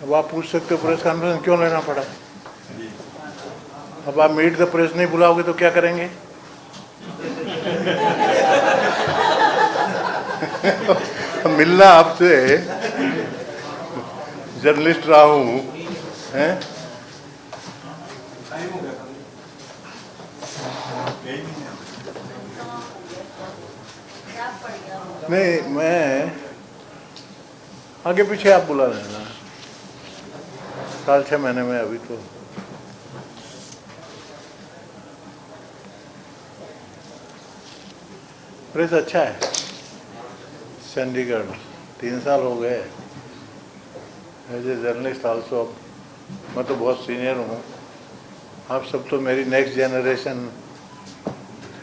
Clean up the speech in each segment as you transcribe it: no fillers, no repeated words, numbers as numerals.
अब आप पूछ सकते हो प्रेस कॉन्फ्रेंस क्यों लेना पड़ा। अब आप मीट द प्रेस नहीं बुलाओगे तो क्या करेंगे। मिलना आपसे, जर्नलिस्ट रहा हूँ हैं। नहीं, मैं आगे पीछे आप बुला लेना, साल 6 महीने में अभी तो। प्रेस अच्छा है चंडीगढ़, 3 साल हो गए एज ए जर्नलिस्ट आल्सो। मैं तो बहुत सीनियर हूँ, आप सब तो मेरी नेक्स्ट जनरेशन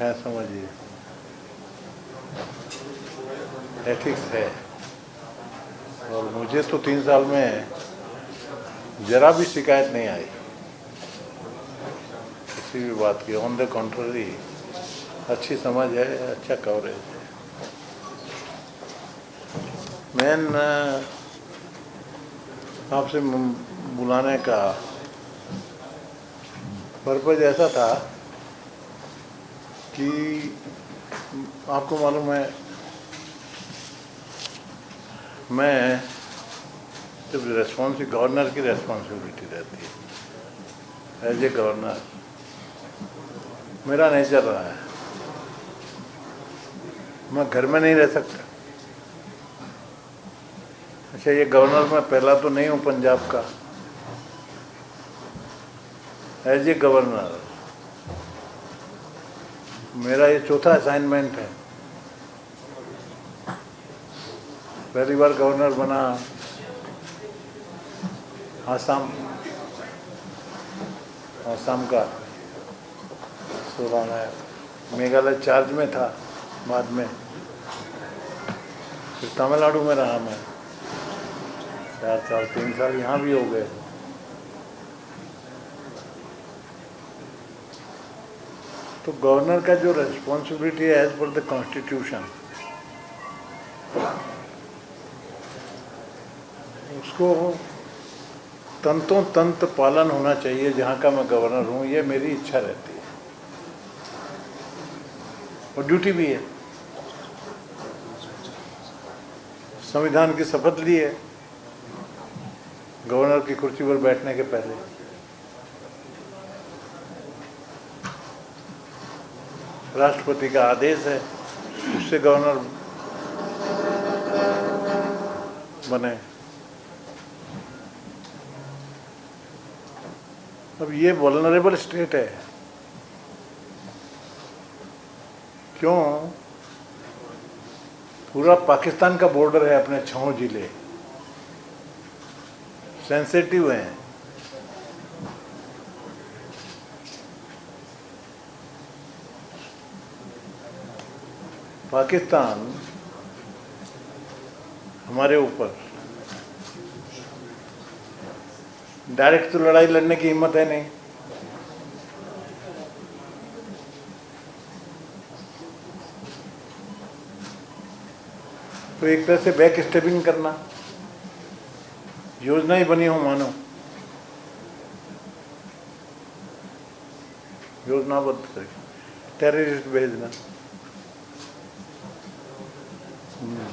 है, समझिए। एथिक्स है, और मुझे तो 3 साल में जरा भी शिकायत नहीं आई किसी भी बात की। ऑन द कॉन्ट्ररी अच्छी समझ है, अच्छा कवरेज है। मैन आपसे बुलाने का पर्पज ऐसा था कि आपको मालूम है, मैं जब गवर्नर की रेस्पॉन्सिबिलिटी रहती है, एज ए गवर्नर मेरा नेचर रहा है, मैं घर में नहीं रह सकता। अच्छा, ये गवर्नर मैं पहला तो नहीं हूँ पंजाब का। एज ए गवर्नर मेरा ये चौथा असाइनमेंट है। पहली बार गवर्नर बना आसाम का 16 में, मेघालय चार्ज में था, बाद में फिर तमिलनाडु में रहा मैं 4 साल, 3 साल यहाँ भी हो गए। तो गवर्नर का जो रेस्पॉन्सिबिलिटी है एज पर द कॉन्स्टिट्यूशन, उसको तंतों तंत पालन होना चाहिए। जहाँ का मैं गवर्नर हूँ, ये मेरी इच्छा रहती है और ड्यूटी भी है। संविधान की शपथ ली है गवर्नर की कुर्सी पर बैठने के पहले। राष्ट्रपति का आदेश है, उससे गवर्नर बने। अब ये वल्नरेबल स्टेट है, क्यों? पूरा पाकिस्तान का बॉर्डर है, अपने 6 जिले सेंसिटिव हैं। पाकिस्तान हमारे ऊपर डायरेक्ट तो लड़ाई लड़ने की हिम्मत है नहीं, तो एक तरह से बैक स्टेपिंग करना, योजना ही बनी हो मानो, योजनाबद्ध करके टेररिस्ट भेजना,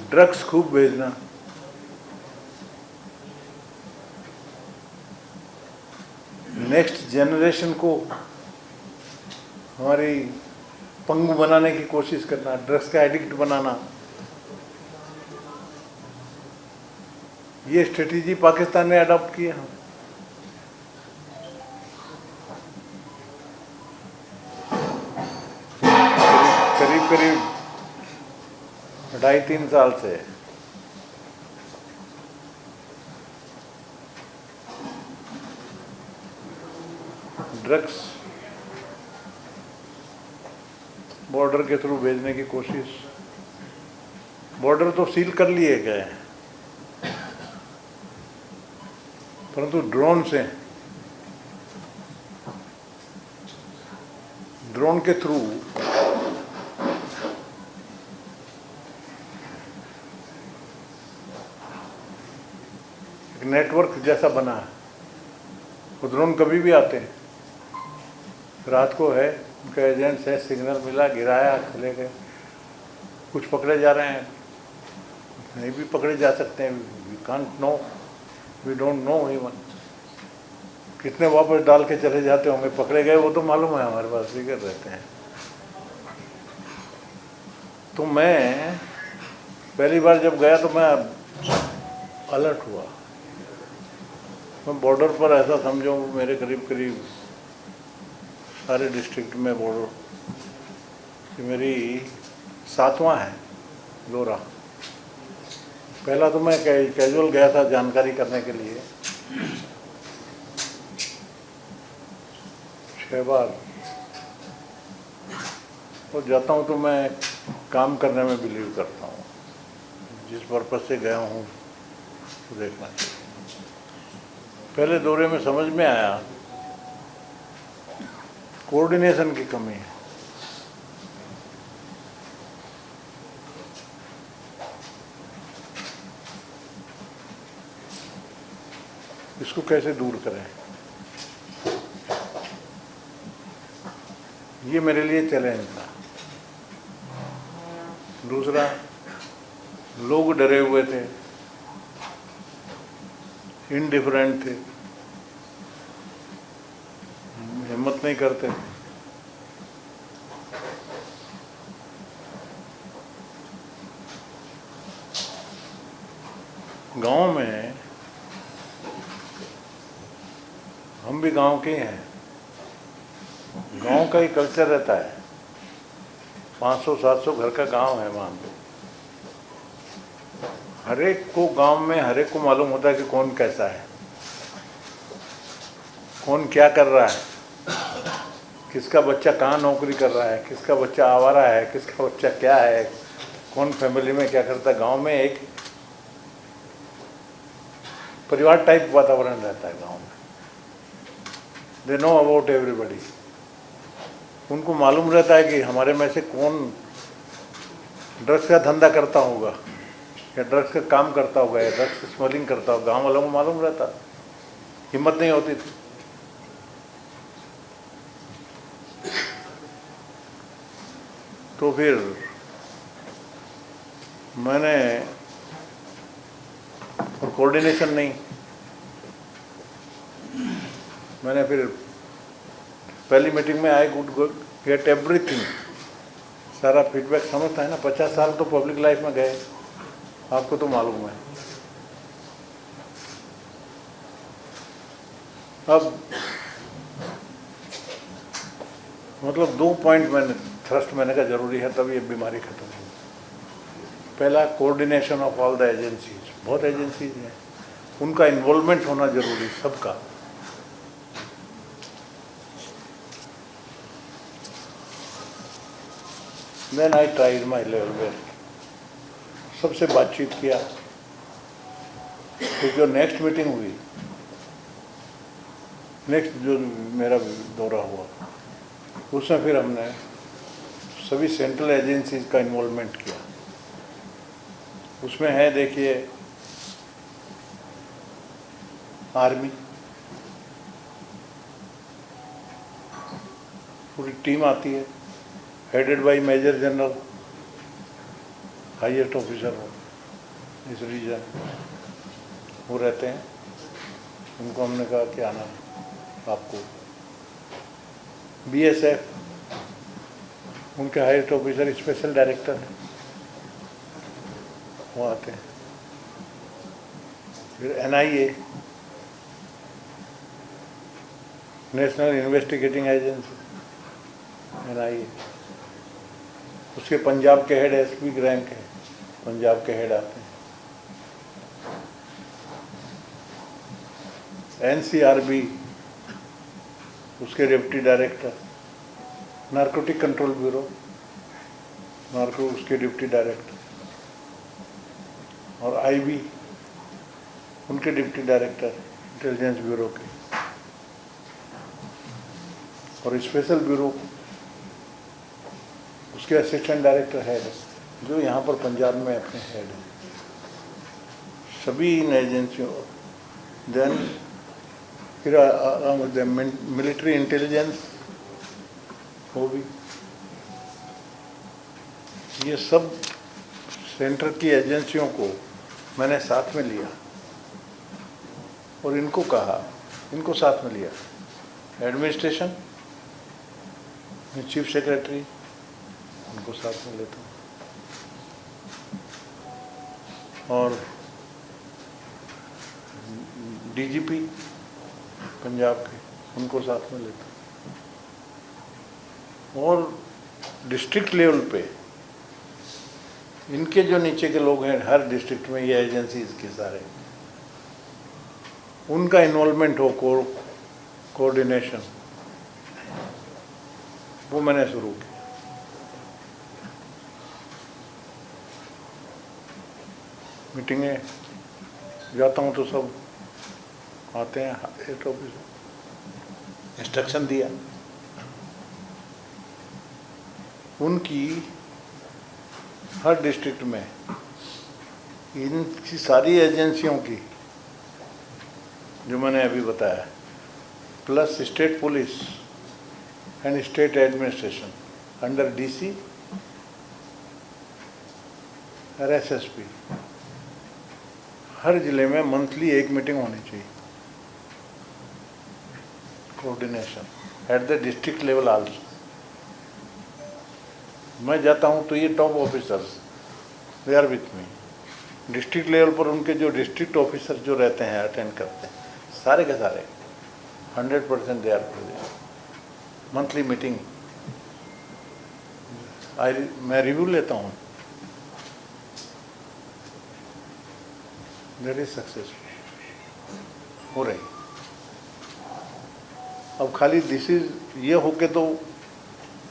ड्रग्स खूब भेजना, नेक्स्ट जनरेशन को हमारी पंगु बनाने की कोशिश करना, ड्रग्स का एडिक्ट बनाना। ये स्ट्रेटेजी पाकिस्तान ने अडॉप्ट की है। करीब करीब 2.5-3 साल से ड्रग्स बॉर्डर के थ्रू भेजने की कोशिश। बॉर्डर तो सील कर लिए गए हैं, परंतु ड्रोन के थ्रू नेटवर्क जैसा बना है। वो ड्रोन कभी भी आते हैं, रात को है, उनके एजेंट्स है, सिग्नल मिला, गिराया, चले गए। कुछ पकड़े जा रहे हैं, नहीं भी पकड़े जा सकते हैं। We can't know, we don't know even कितने वापस डाल के चले जाते होंगे। पकड़े गए वो तो मालूम है, हमारे पास फिक्र रहते हैं। तो मैं पहली बार जब गया तो मैं अलर्ट हुआ। मैं बॉर्डर पर ऐसा समझो मेरे करीब करीब सारे डिस्ट्रिक्ट में बॉर्डर कि मेरी 7वां है दौरा। पहला तो मैं कैजुअल गया था जानकारी करने के लिए 6 बार। और जाता हूँ तो मैं काम करने में बिलीव करता हूँ, जिस पर्पज से गया हूँ तो देखना चाहिए। पहले दौरे में समझ में आया कोऑर्डिनेशन की कमी है। इसको कैसे दूर करें, ये मेरे लिए चैलेंज था। दूसरा, लोग डरे हुए थे, इनडिफरेंट थे, हिम्मत नहीं करते। गांव में हम भी गांव के हैं, गांव का ही कल्चर रहता है। 500-700 घर का गांव है मान लो। हर एक को गांव में हर एक को मालूम होता है कि कौन कैसा है, कौन क्या कर रहा है, किसका बच्चा कहाँ नौकरी कर रहा है, किसका बच्चा आवारा है, किसका बच्चा क्या है, कौन फैमिली में क्या करता है। गांव में एक परिवार टाइप वातावरण रहता है गांव में। They know about everybody. उनको मालूम रहता है कि हमारे में से कौन ड्रग्स का धंधा करता होगा या ड्रग्स का काम करता होगा या ड्रग्स स्मगलिंग करता होगा। गाँव वालों को मालूम रहता, हिम्मत नहीं होती थी। तो फिर मैंने, और कोऑर्डिनेशन नहीं, मैंने फिर पहली मीटिंग में आई गुड गेट एवरीथिंग, सारा फीडबैक समझता है ना। 50 साल तो पब्लिक लाइफ में गए, आपको तो मालूम है। अब मतलब 2 पॉइंट मैंने थ्रस्ट मैंने कहा जरूरी है, तब ये बीमारी खत्म होगी। पहला, coordination of all the agencies. बहुत एजेंसीज हैं, उनका इन्वॉल्वमेंट होना जरूरी, सबका। Then I tried my level best, सबसे बातचीत किया। तो जो नेक्स्ट मीटिंग हुई, नेक्स्ट जो मेरा दौरा हुआ, उसमें फिर हमने सभी सेंट्रल एजेंसीज का इन्वॉल्वमेंट किया। उसमें है, देखिए, आर्मी, पूरी टीम आती है, headed by major general, highest officer हो इस रीजन, वो रहते हैं। उनको हमने कहा कि आना आपको। बीएसएफ, उनके हाईएस्ट ऑफिसर स्पेशल डायरेक्टर हैं, वो आते हैं। फिर NIA, national investigating agency, NIA, उसके पंजाब के हेड एसपी रैंक है, पंजाब के हेड आते हैं। एनसीआरबी, उसके deputy director. Narcotic control bureau, narco, उसके डिप्टी डायरेक्टर। और आईबी, उनके डिप्टी डायरेक्टर इंटेलिजेंस ब्यूरो के। और स्पेशल ब्यूरो, उसके असिस्टेंट डायरेक्टर हेड, जो यहाँ पर पंजाब में अपने हेड हैं। सभी इन एजेंसियों देन फिर मिलिट्री इंटेलिजेंस वो भी, ये सब सेंटर की एजेंसियों को मैंने साथ में लिया और इनको कहा, इनको साथ में लिया। एडमिनिस्ट्रेशन, चीफ सेक्रेटरी, उनको साथ में लेता हूँ, और डीजीपी पंजाब के, उनको साथ में लेता हूँ। और डिस्ट्रिक्ट लेवल पे इनके जो नीचे के लोग हैं हर डिस्ट्रिक्ट में, ये एजेंसीज के सारे, उनका इन्वॉल्वमेंट हो, कोऑर्डिनेशन, वो मैंने शुरू किया। मीटिंगें जाता हूँ तो सब आते हैं, हेड ऑफिस इंस्ट्रक्शन दिया, उनकी हर डिस्ट्रिक्ट में इनकी सारी एजेंसियों की जो मैंने अभी बताया, plus state police and state administration under DC और एसएसपी, हर जिले में मंथली एक मीटिंग होनी चाहिए, coordination at the district level also. मैं जाता हूँ तो ये top officers they are with me, district level पर उनके जो डिस्ट्रिक्ट ऑफिसर जो रहते हैं, अटेंड करते हैं, सारे के सारे 100% they are present. Monthly meeting मैं रिव्यू लेता हूँ, वेरी सक्सेसफुल हो रही। अब खाली दिस इज ये हो के तो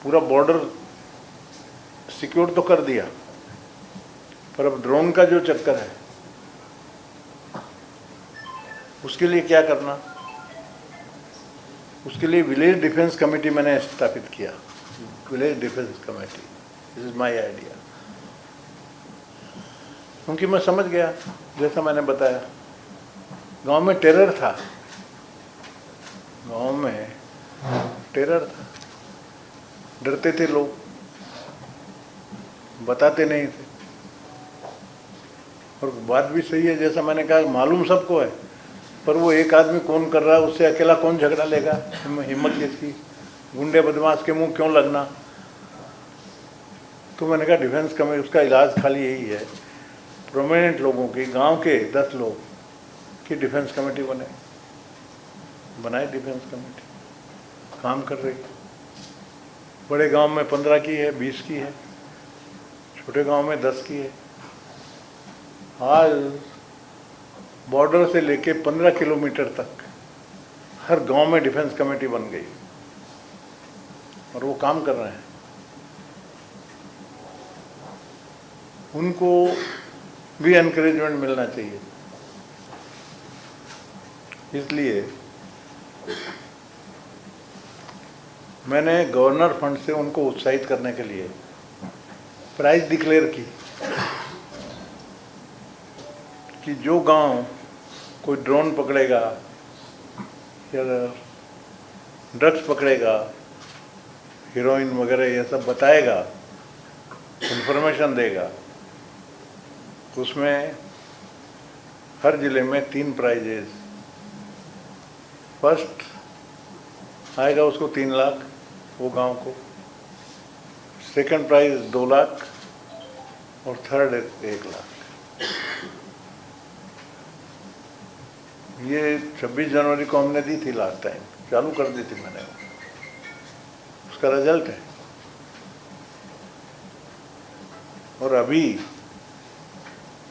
पूरा बॉर्डर सिक्योर तो कर दिया, पर अब ड्रोन का जो चक्कर है उसके लिए क्या करना, उसके लिए विलेज डिफेंस कमेटी मैंने स्थापित किया। Village defence committee, this is my idea, क्योंकि मैं समझ गया, जैसा मैंने बताया, गांव में टेरर था, गांव में टेरर था, डरते थे लोग, बताते नहीं थे। और बात भी सही है, जैसा मैंने कहा, मालूम सबको है, पर वो एक आदमी कौन कर रहा है, उससे अकेला कौन झगड़ा लेगा, हिम्मत किसकी, गुंडे बदमाश के मुंह क्यों लगना। तो मैंने कहा डिफेंस कमेटी, उसका इलाज खाली यही है, प्रोमिनेंट लोगों की, गांव के 10 लोग की डिफेंस कमेटी बनाए डिफेंस कमेटी, काम कर रही। बड़े गांव में 15 की है, 20 की है, छोटे गांव में 10 की है। आज बॉर्डर से लेके 15 किलोमीटर तक हर गांव में डिफेंस कमेटी बन गई और वो काम कर रहे हैं। उनको भी एनकरेजमेंट मिलना चाहिए, इसलिए मैंने गवर्नर फंड से उनको उत्साहित करने के लिए प्राइज डिक्लेयर की कि जो गांव कोई ड्रोन पकड़ेगा या ड्रग्स पकड़ेगा, हीरोइन वगैरह ये सब बताएगा, इंफॉर्मेशन देगा, उसमें हर जिले में 3 प्राइजेस। फर्स्ट आएगा उसको 3 लाख, वो गांव को, सेकंड प्राइज 2 लाख और थर्ड 1 लाख। ये 26 जनवरी को हमने दी थी, लास्ट टाइम चालू कर दी थी मैंने, उसका रिजल्ट है। और अभी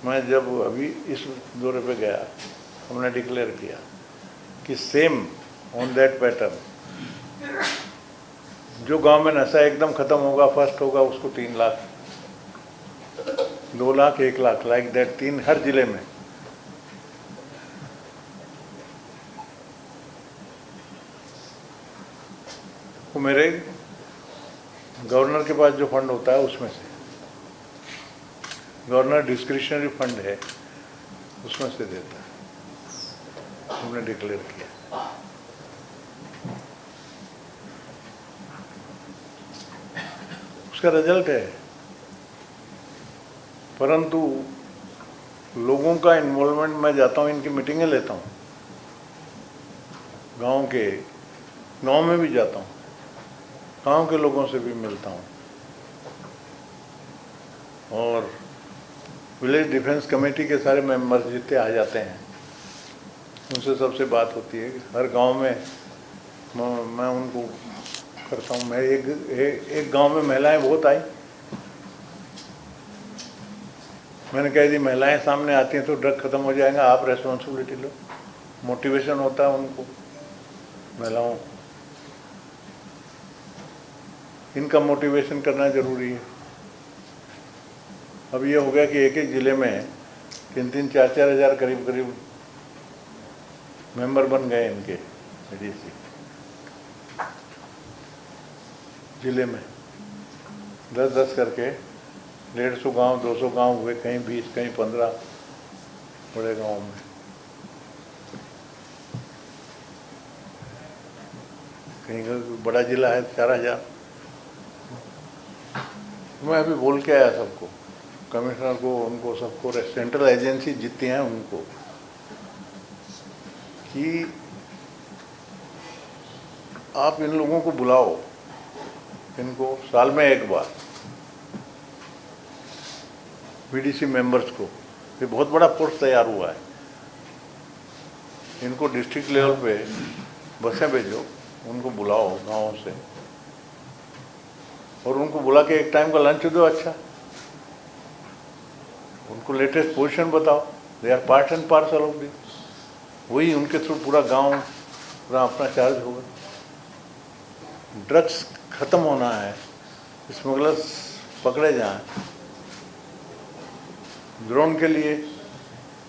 मैं जब अभी इस दौरे पे गया, हमने डिक्लेयर किया कि सेम ऑन दैट पैटर्न, जो गांव में नशा एकदम खत्म होगा, फर्स्ट होगा, उसको 3 लाख, 2 लाख, 1 लाख, लाइक दैट, 3 हर जिले में। वो मेरे गवर्नर के पास जो फंड होता है उसमें से, गवर्नर डिस्क्रिशनरी फंड है, उसमें से देता है। हमने डिक्लेयर किया। उसका रिजल्ट है। परंतु लोगों का इन्वॉल्वमेंट, मैं जाता हूँ, इनकी मीटिंगें लेता हूँ, गांव में भी जाता हूँ, गांव के लोगों से भी मिलता हूँ, और विलेज डिफेंस कमेटी के सारे मेंबर्स जितने आ जाते हैं उनसे सबसे बात होती है। हर गांव में मैं उनको करता हूँ। मैं एक गांव में महिलाएं बहुत आई, मैंने कह दी महिलाएं सामने आती हैं तो ड्रग खत्म हो जाएगा, आप रेस्पॉन्सिबिलिटी लो। मोटिवेशन होता है उनको, महिलाओं को इनका मोटिवेशन करना जरूरी है। अब ये हो गया कि एक ज़िले में 3-4 हज़ार करीब मेंबर बन गए इनके एडीसी ज़िले में। 10-10 करके 150 गांव, 200 गांव हुए, कहीं 20, कहीं 15 बड़े गांव में। कहीं का बड़ा जिला है 4000। मैं अभी बोल के आया सबको, कमिश्नर को, उनको सबको, सेंट्रल एजेंसी जितनी हैं उनको, कि आप इन लोगों को बुलाओ, इनको साल में एक बार, बीडीसी मेंबर्स को। ये बहुत बड़ा फोर्स तैयार हुआ है। इनको डिस्ट्रिक्ट लेवल पे बसें भेजो, उनको बुलाओ गाँव से, और उनको बुला के एक टाइम का लंच दो। अच्छा, उनको लेटेस्ट पोजीशन बताओ, they are part and parcel of this. वही उनके थ्रू पूरा गांव पूरा अपना चार्ज होगा। ड्रग्स खत्म होना है, स्मगलर्स पकड़े जाएं। ड्रोन के लिए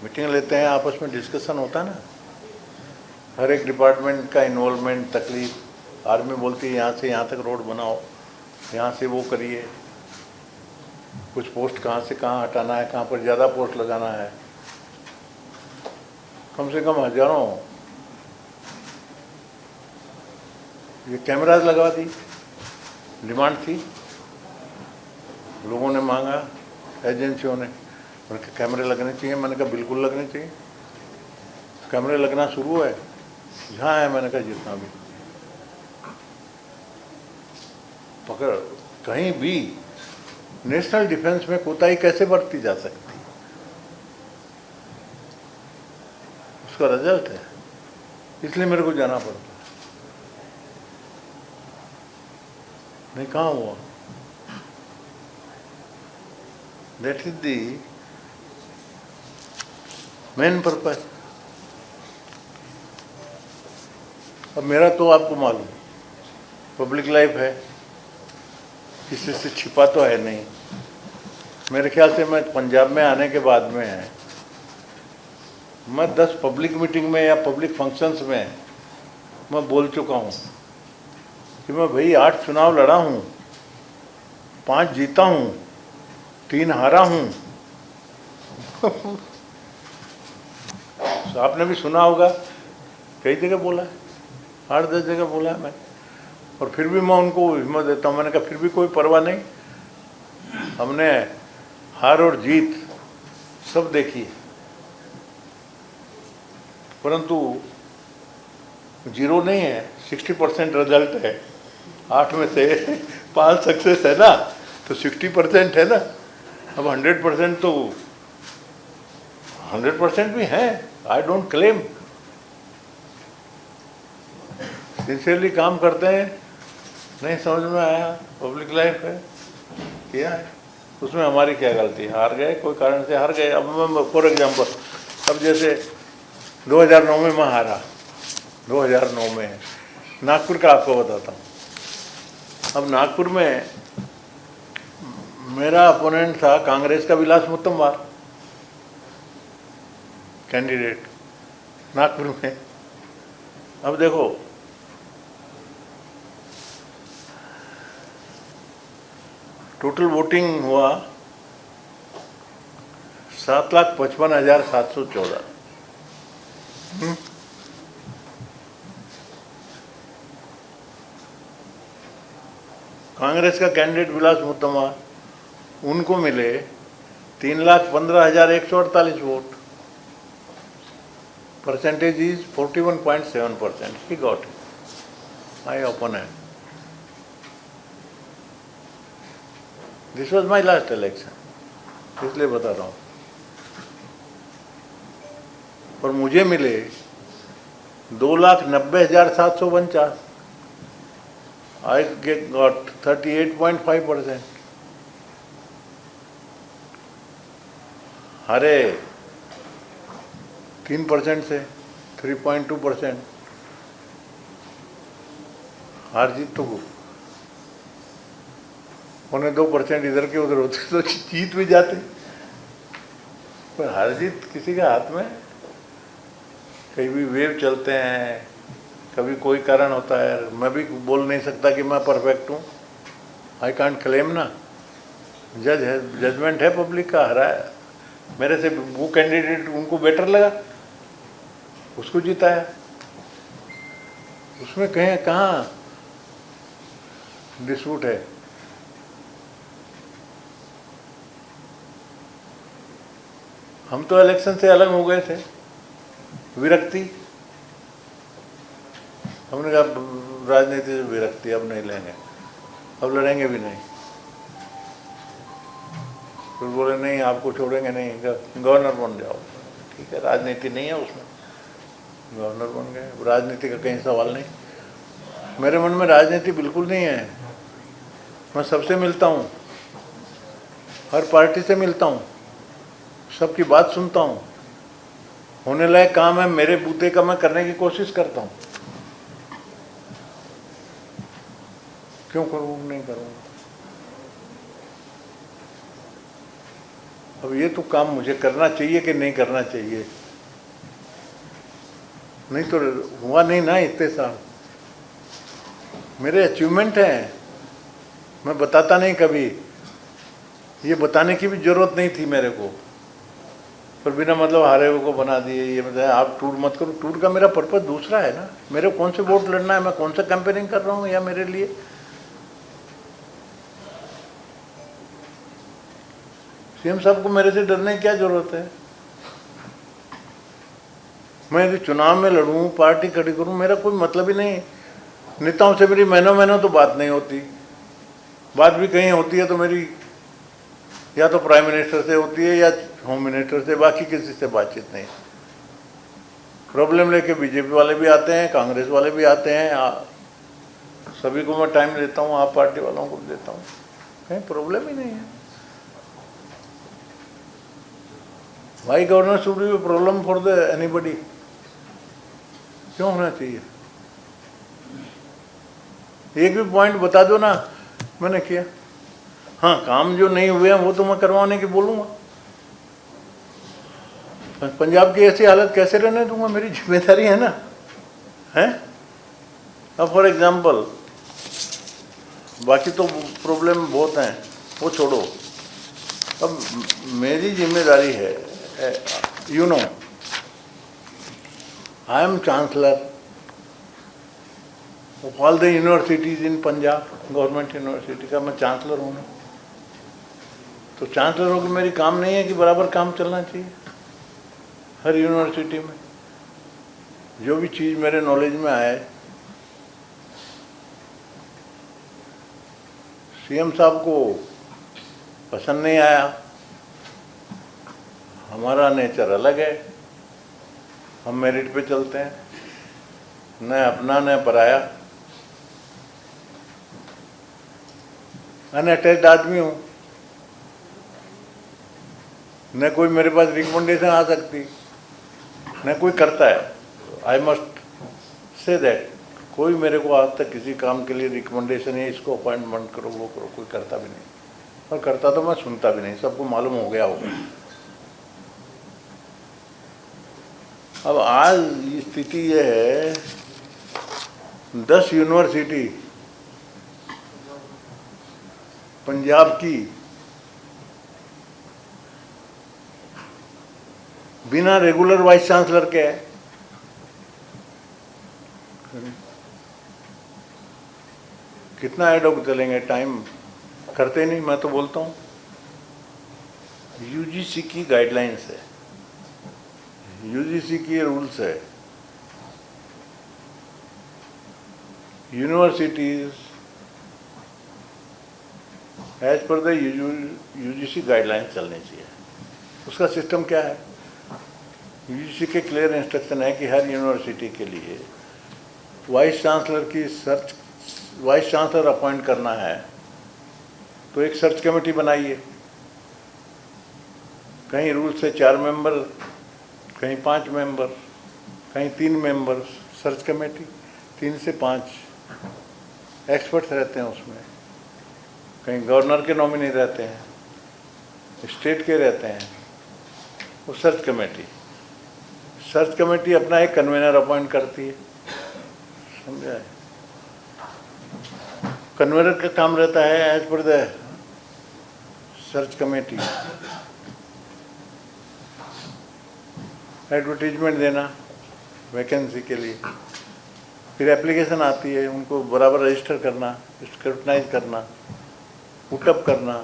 मीटिंग लेते हैं, आपस में डिस्कशन होता है ना, हर एक डिपार्टमेंट का इन्वॉल्वमेंट, तकलीफ। आर्मी बोलती है यहाँ से यहाँ तक रोड बनाओ, यहाँ से वो करिए, कुछ पोस्ट कहाँ से कहाँ हटाना है, कहाँ पर ज़्यादा पोस्ट लगाना है। कम से कम हजारों ये कैमराज लगवा दी, डिमांड थी, लोगों ने मांगा, एजेंसियों ने, उनके कैमरे लगने चाहिए। मैंने कहा बिल्कुल लगने चाहिए, कैमरे लगना शुरू है जहाँ है। मैंने कहा जितना भी पकड़, कहीं भी नेशनल डिफेंस में कोताही कैसे बरती जा सकती, उसका रिजल्ट है। इसलिए मेरे को जाना पड़ता है। नहीं, कहाँ हुआ? That is the main purpose. अब मेरा तो आपको मालूम पब्लिक लाइफ है, किसी से छिपा तो है नहीं। मेरे ख्याल से मैं पंजाब में आने के बाद में है, मैं 10 पब्लिक मीटिंग में या पब्लिक फंक्शंस में मैं बोल चुका हूँ कि मैं भाई 8 चुनाव लड़ा हूँ, 5 जीता हूँ, 3 हारा हूँ। तो आपने भी सुना होगा, कई जगह बोला है, 8-10 जगह बोला है मैं। और फिर भी मैं उनको हिम्मत देता हूँ। मैंने कहा फिर भी कोई परवाह नहीं, हमने हार और जीत सब देखी, परंतु 0 नहीं है, 60% रिजल्ट है। 8 में से 5 सक्सेस है ना, तो 60% है ना। अब 100% तो 100% भी है। आई डोंट क्लेम, सिंसियरली काम करते हैं। नहीं समझ में आया, पब्लिक लाइफ है, किया है, उसमें हमारी क्या गलती? हार गए, कोई कारण से हार गए। अब मैं फॉर एग्जांपल, अब जैसे 2009 में मैं हारा, 2009 में नागपुर का आपको बताता हूँ। अब नागपुर में मेरा अपोनेंट था कांग्रेस का विलास मुत्तमवार, कैंडिडेट नागपुर में। अब देखो, टोटल वोटिंग हुआ 7,55,714। कांग्रेस का कैंडिडेट विलास मुत्तमा, उनको मिले 3,15,148 vote. Percentage is 41.7%. He got it. My opponent. This was my last election. इसलिए बता रहा हूँ। पर मुझे मिले 2,90,749। I got 38.5%. हारे 3% से 3.2%। हार जीत तो 1.2% इधर के उधर होते तो जीत भी जाते। पर हार जीत किसी के हाथ में। कहीं भी वेव चलते हैं, कभी कोई कारण होता है। मैं भी बोल नहीं सकता कि मैं परफेक्ट हूँ। आई कांट क्लेम ना। जजमेंट है पब्लिक का। हरा है मेरे से वो कैंडिडेट, उनको बेटर लगा, उसको जिताया। उसमें कहाँ डिस्प्यूट है। हम तो इलेक्शन से अलग हो गए थे, विरक्ति। हमने कहा राजनीति से विरक्ति, अब नहीं लेंगे, अब लड़ेंगे भी नहीं। फिर बोले नहीं आपको छोड़ेंगे नहीं, गवर्नर बन जाओ। ठीक है, राजनीति नहीं है उसमें, गवर्नर बन गए। राजनीति का कहीं सवाल नहीं। मेरे मन में राजनीति बिल्कुल नहीं है। मैं सबसे मिलता हूँ, हर पार्टी से मिलता हूँ, सबकी बात सुनता हूँ। होने लायक काम है मेरे बूते का, मैं करने की कोशिश करता हूँ। क्यों करूँ, नहीं करूँगा। अब ये तो काम मुझे करना चाहिए कि नहीं करना चाहिए। नहीं तो हुआ नहीं ना इतने साल। मेरे अचीवमेंट हैं, मैं बताता नहीं कभी। ये बताने की भी जरूरत नहीं थी मेरे को, पर बिना मतलब हारे हुए को बना दिए। ये मतलब आप टूर मत करो। टूर का मेरा पर्पस दूसरा है ना। मेरे कौन से वोट लड़ना है, मैं कौन सा कैंपेनिंग कर रहा हूँ, या मेरे लिए सीएम साहब को मेरे से डरने की क्या जरूरत है। मैं यदि चुनाव में लड़ूं, पार्टी खड़ी करूं, मेरा कोई मतलब ही नहीं। नेताओं से मेरी महीनों तो बात नहीं होती। बात भी कहीं होती है तो मेरी या तो प्राइम मिनिस्टर से होती है या होम मिनिस्टर से, बाकी किसी से बातचीत नहीं। प्रॉब्लम लेके बीजेपी वाले भी आते हैं, कांग्रेस वाले भी आते हैं, सभी को मैं टाइम देता हूँ, आप पार्टी वालों को भी देता हूँ। कहीं प्रॉब्लम ही नहीं है। भाई governor should be problem for the anybody. क्यों होना चाहिए। एक भी पॉइंट बता दो ना मैंने किया। हाँ, काम जो नहीं हुए हैं वो तो मैं करवाने की बोलूँगा। पंजाब की ऐसी हालत कैसे रहने दूंगा, मेरी जिम्मेदारी है ना। है अब फॉर एग्जाम्पल, बाकी तो प्रॉब्लम बहुत हैं, वो छोड़ो। अब मेरी जिम्मेदारी है, you know, I am chancellor of all the universities in Punjab. Government university का मैं चांसलर हूँ। तो चांसलर हो कि मेरी काम नहीं है कि बराबर काम चलना चाहिए हर यूनिवर्सिटी में। जो भी चीज़ मेरे नॉलेज में आए, सीएम साहब को पसंद नहीं आया। हमारा नेचर अलग है, हम मेरिट पे चलते हैं, न अपना न पराया। अनअटैच्ड आदमी हूँ, न कोई मेरे पास रिकमेंडेशन आ सकती, न कोई करता है। आई मस्ट से दैट कोई मेरे को आज तक किसी काम के लिए रिकमेंडेशन है इसको अपॉइंटमेंट करो वो करो, कोई करता भी नहीं। और करता तो मैं सुनता भी नहीं, सबको मालूम हो गया होगा। अब आज स्थिति ये है, 10 यूनिवर्सिटी पंजाब की बिना रेगुलर वाइस चांसलर के है। कितना एडॉक चलेंगे, टाइम करते नहीं। मैं तो बोलता हूँ यूजीसी की गाइडलाइंस है, यूजीसी की रूल्स है, universities as per the UGC guidelines चलनी चाहिए। उसका सिस्टम क्या है? यूजीसी के क्लियर इंस्ट्रक्शन है कि हर यूनिवर्सिटी के लिए वाइस चांसलर अपॉइंट करना है तो एक सर्च कमेटी बनाइए। कहीं रूल से 4 मेंबर, कहीं 5 मेंबर, कहीं 3 मेंबर सर्च कमेटी, 3 से 5 एक्सपर्ट्स रहते हैं उसमें। कहीं गवर्नर के नॉमिनी रहते हैं, स्टेट के रहते हैं। वो सर्च कमेटी अपना एक कन्वेनर अपॉइंट करती है, समझा है? कन्वेनर का काम रहता है as per the search committee advertisement देना वैकेंसी के लिए, फिर एप्लीकेशन आती है, उनको बराबर रजिस्टर करना, स्क्रूटनाइज करना, पुटअप करना,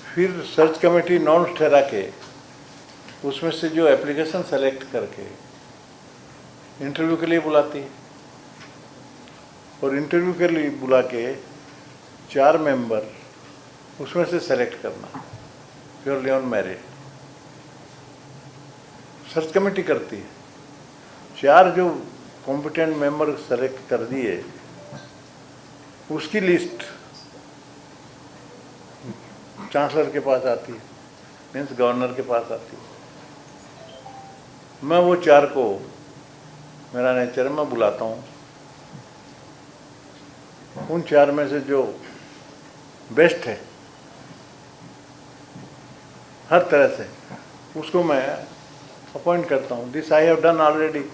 फिर सर्च कमेटी नॉर्म्स ठहरा के उसमें से जो एप्लीकेशन सेलेक्ट करके इंटरव्यू के लिए बुलाती है, और इंटरव्यू के लिए बुला के 4 मेंबर उसमें से सेलेक्ट करना purely on merit. Search committee करती है। 4 जो कॉम्पिटेंट मेंबर सेलेक्ट कर दिए उसकी लिस्ट चांसलर के पास आती है, मीन्स गवर्नर के पास आती है। मैं वो 4 को, मेरा नेचर मैं बुलाता हूँ, उन 4 में से जो बेस्ट है हर तरह से उसको मैं अपॉइंट करता हूँ। This I have done already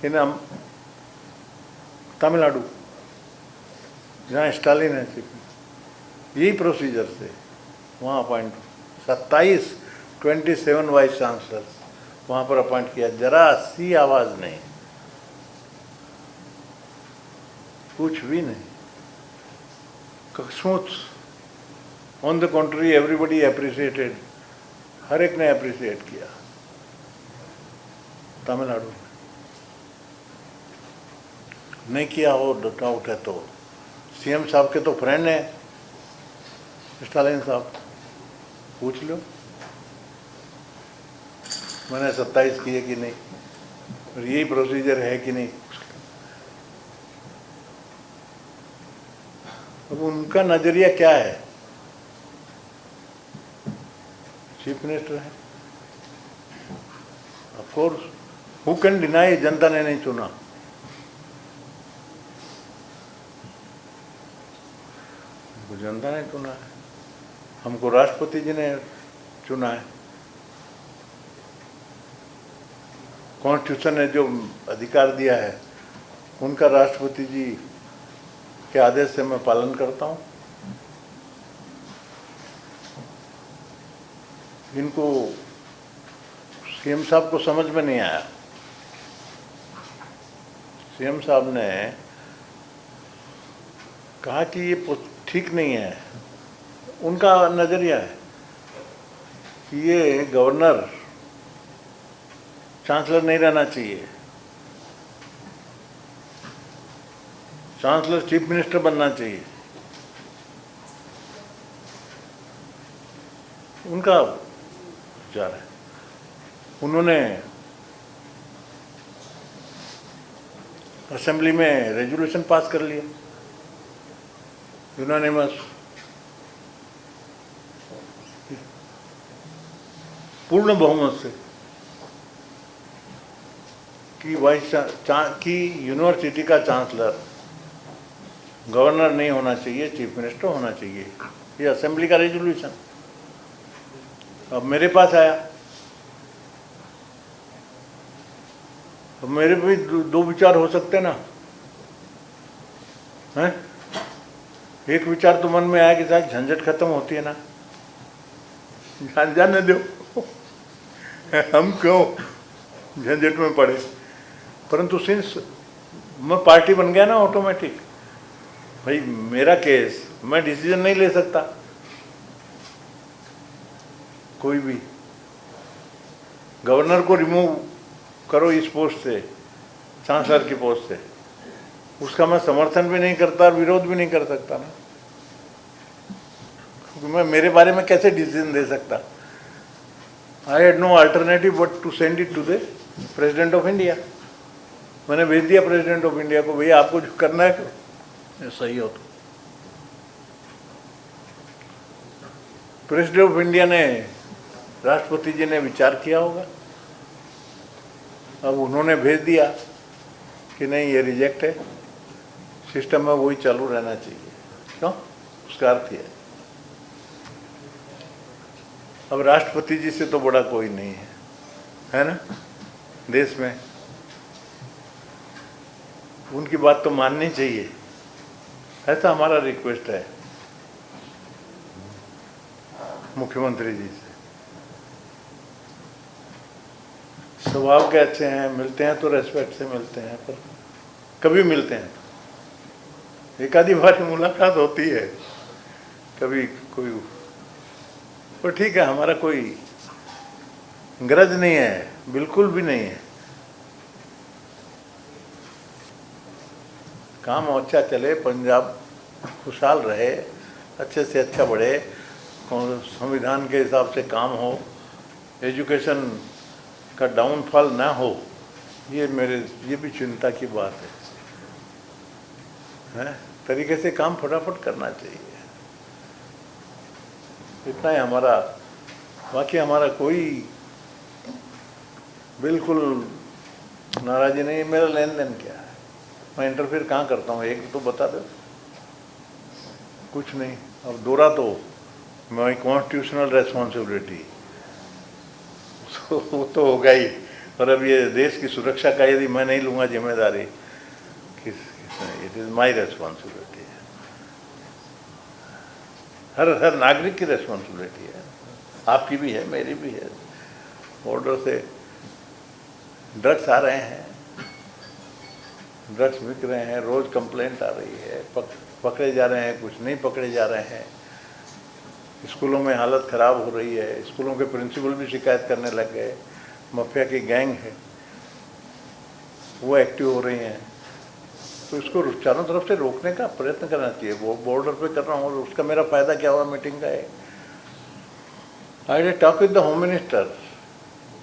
in Tamil Nadu, जहाँ स्टालिन है चीफ। यही प्रोसीजर से वहाँ अपॉइंट 27 वाइस चांसलर्स वहाँ पर अपॉइंट किया। जरा सी आवाज़ नहीं, कुछ भी नहीं, smooth. On the contrary everybody appreciated, हर एक ने अप्रिशिएट किया तमिलनाडु में। नहीं किया हो डाउट है तो सीएम साहब के तो फ्रेंड हैं स्टालिन साहब, पूछ लो मैंने 27 किए कि नहीं, और यही प्रोसीजर है कि नहीं। अब उनका नजरिया क्या है? चीफ मिनिस्टर है, of course, who can deny, जनता ने नहीं चुना। जनता ने चुना है, हमको राष्ट्रपति जी ने चुना है। कॉन्स्टिट्यूशन ने जो अधिकार दिया है उनका राष्ट्रपति जी के आदेश से मैं पालन करता हूँ। इनको सीएम साहब को समझ में नहीं आया। सीएम साहब ने कहा कि ये ठीक नहीं है। उनका नज़रिया है कि ये गवर्नर चांसलर नहीं रहना चाहिए, चांसलर चीफ मिनिस्टर बनना चाहिए। उनका विचार है। उन्होंने असेंबली में रेजोल्यूशन पास कर लिया यूनानिमस, पूर्ण बहुमत से, कि यूनिवर्सिटी का चांसलर गवर्नर नहीं होना चाहिए, चीफ मिनिस्टर होना चाहिए। ये असेंबली का रेजोल्यूशन अब मेरे पास आया। अब मेरे भी दो विचार हो सकते ना, हैं? एक विचार तो मन में आया कि साहब झंझट खत्म होती है ना, जाने दो, हम क्यों झंझट में पड़े। परंतु सिंस मैं पार्टी बन गया ना ऑटोमेटिक, भाई मेरा केस, मैं डिसीजन नहीं ले सकता, कोई भी। गवर्नर को रिमूव करो इस पोस्ट से, चांसलर की पोस्ट से, उसका मैं समर्थन भी नहीं करता और विरोध भी नहीं कर सकता ना, क्योंकि मैं मेरे बारे में कैसे डिसीजन दे सकता। I had no alternative but to send it to the President of India. मैंने भेज दिया प्रेसिडेंट ऑफ इंडिया को, भैया आपको जो करना है करो, सही हो तो। प्रेसिडेंट ऑफ इंडिया ने, राष्ट्रपति जी ने विचार किया होगा, अब उन्होंने भेज दिया कि नहीं ये रिजेक्ट है, सिस्टम में वही चालू रहना चाहिए। क्यों? उसका अर्थ है अब राष्ट्रपति जी से तो बड़ा कोई नहीं है ना देश में, उनकी बात तो माननी चाहिए, ऐसा हमारा रिक्वेस्ट है मुख्यमंत्री जी से। स्वभाव के अच्छे हैं, मिलते हैं तो रेस्पेक्ट से मिलते हैं, पर कभी मिलते हैं एक आधी बार मुलाकात होती है कभी कोई, पर ठीक है, हमारा कोई गरज नहीं है, बिल्कुल भी नहीं है। काम अच्छा चले, पंजाब खुशहाल रहे, अच्छे से अच्छा बढ़े, और संविधान के हिसाब से काम हो, एजुकेशन का डाउनफॉल ना हो, ये भी चिंता की बात है? तरीके से काम फटाफट करना चाहिए, इतना ही हमारा। बाकी हमारा कोई बिल्कुल नाराज़ी नहीं। मेरा लेन देन क्या है, मैं इंटरफेयर कहाँ करता हूँ, एक तो बता दो। कुछ नहीं। अब दोहरा तो माई कॉन्स्टिट्यूशनल रेस्पॉन्सिबिलिटी, वो तो होगा ही। और अब ये देश की सुरक्षा का यदि मैं नहीं लूँगा जिम्मेदारी, इट इज़ माई रेस्पॉन्सिबिलिटी। हर नागरिक की रेस्पॉन्सिबिलिटी है, आपकी भी है, मेरी भी है। बॉर्डर से ड्रग्स आ रहे हैं, ड्रग्स बिक रहे हैं, रोज़ कंप्लेंट आ रही है, पकड़े जा रहे हैं, कुछ नहीं पकड़े जा रहे हैं। स्कूलों में हालत ख़राब हो रही है, स्कूलों के प्रिंसिपल भी शिकायत करने लग गए। माफिया की गैंग है, वो एक्टिव हो रही हैं, तो इसको चारों तरफ से रोकने का प्रयत्न करना चाहिए। वो बॉर्डर पे कर रहा हूँ, उसका मेरा फ़ायदा क्या हुआ मीटिंग का है? I did talk with the home minister.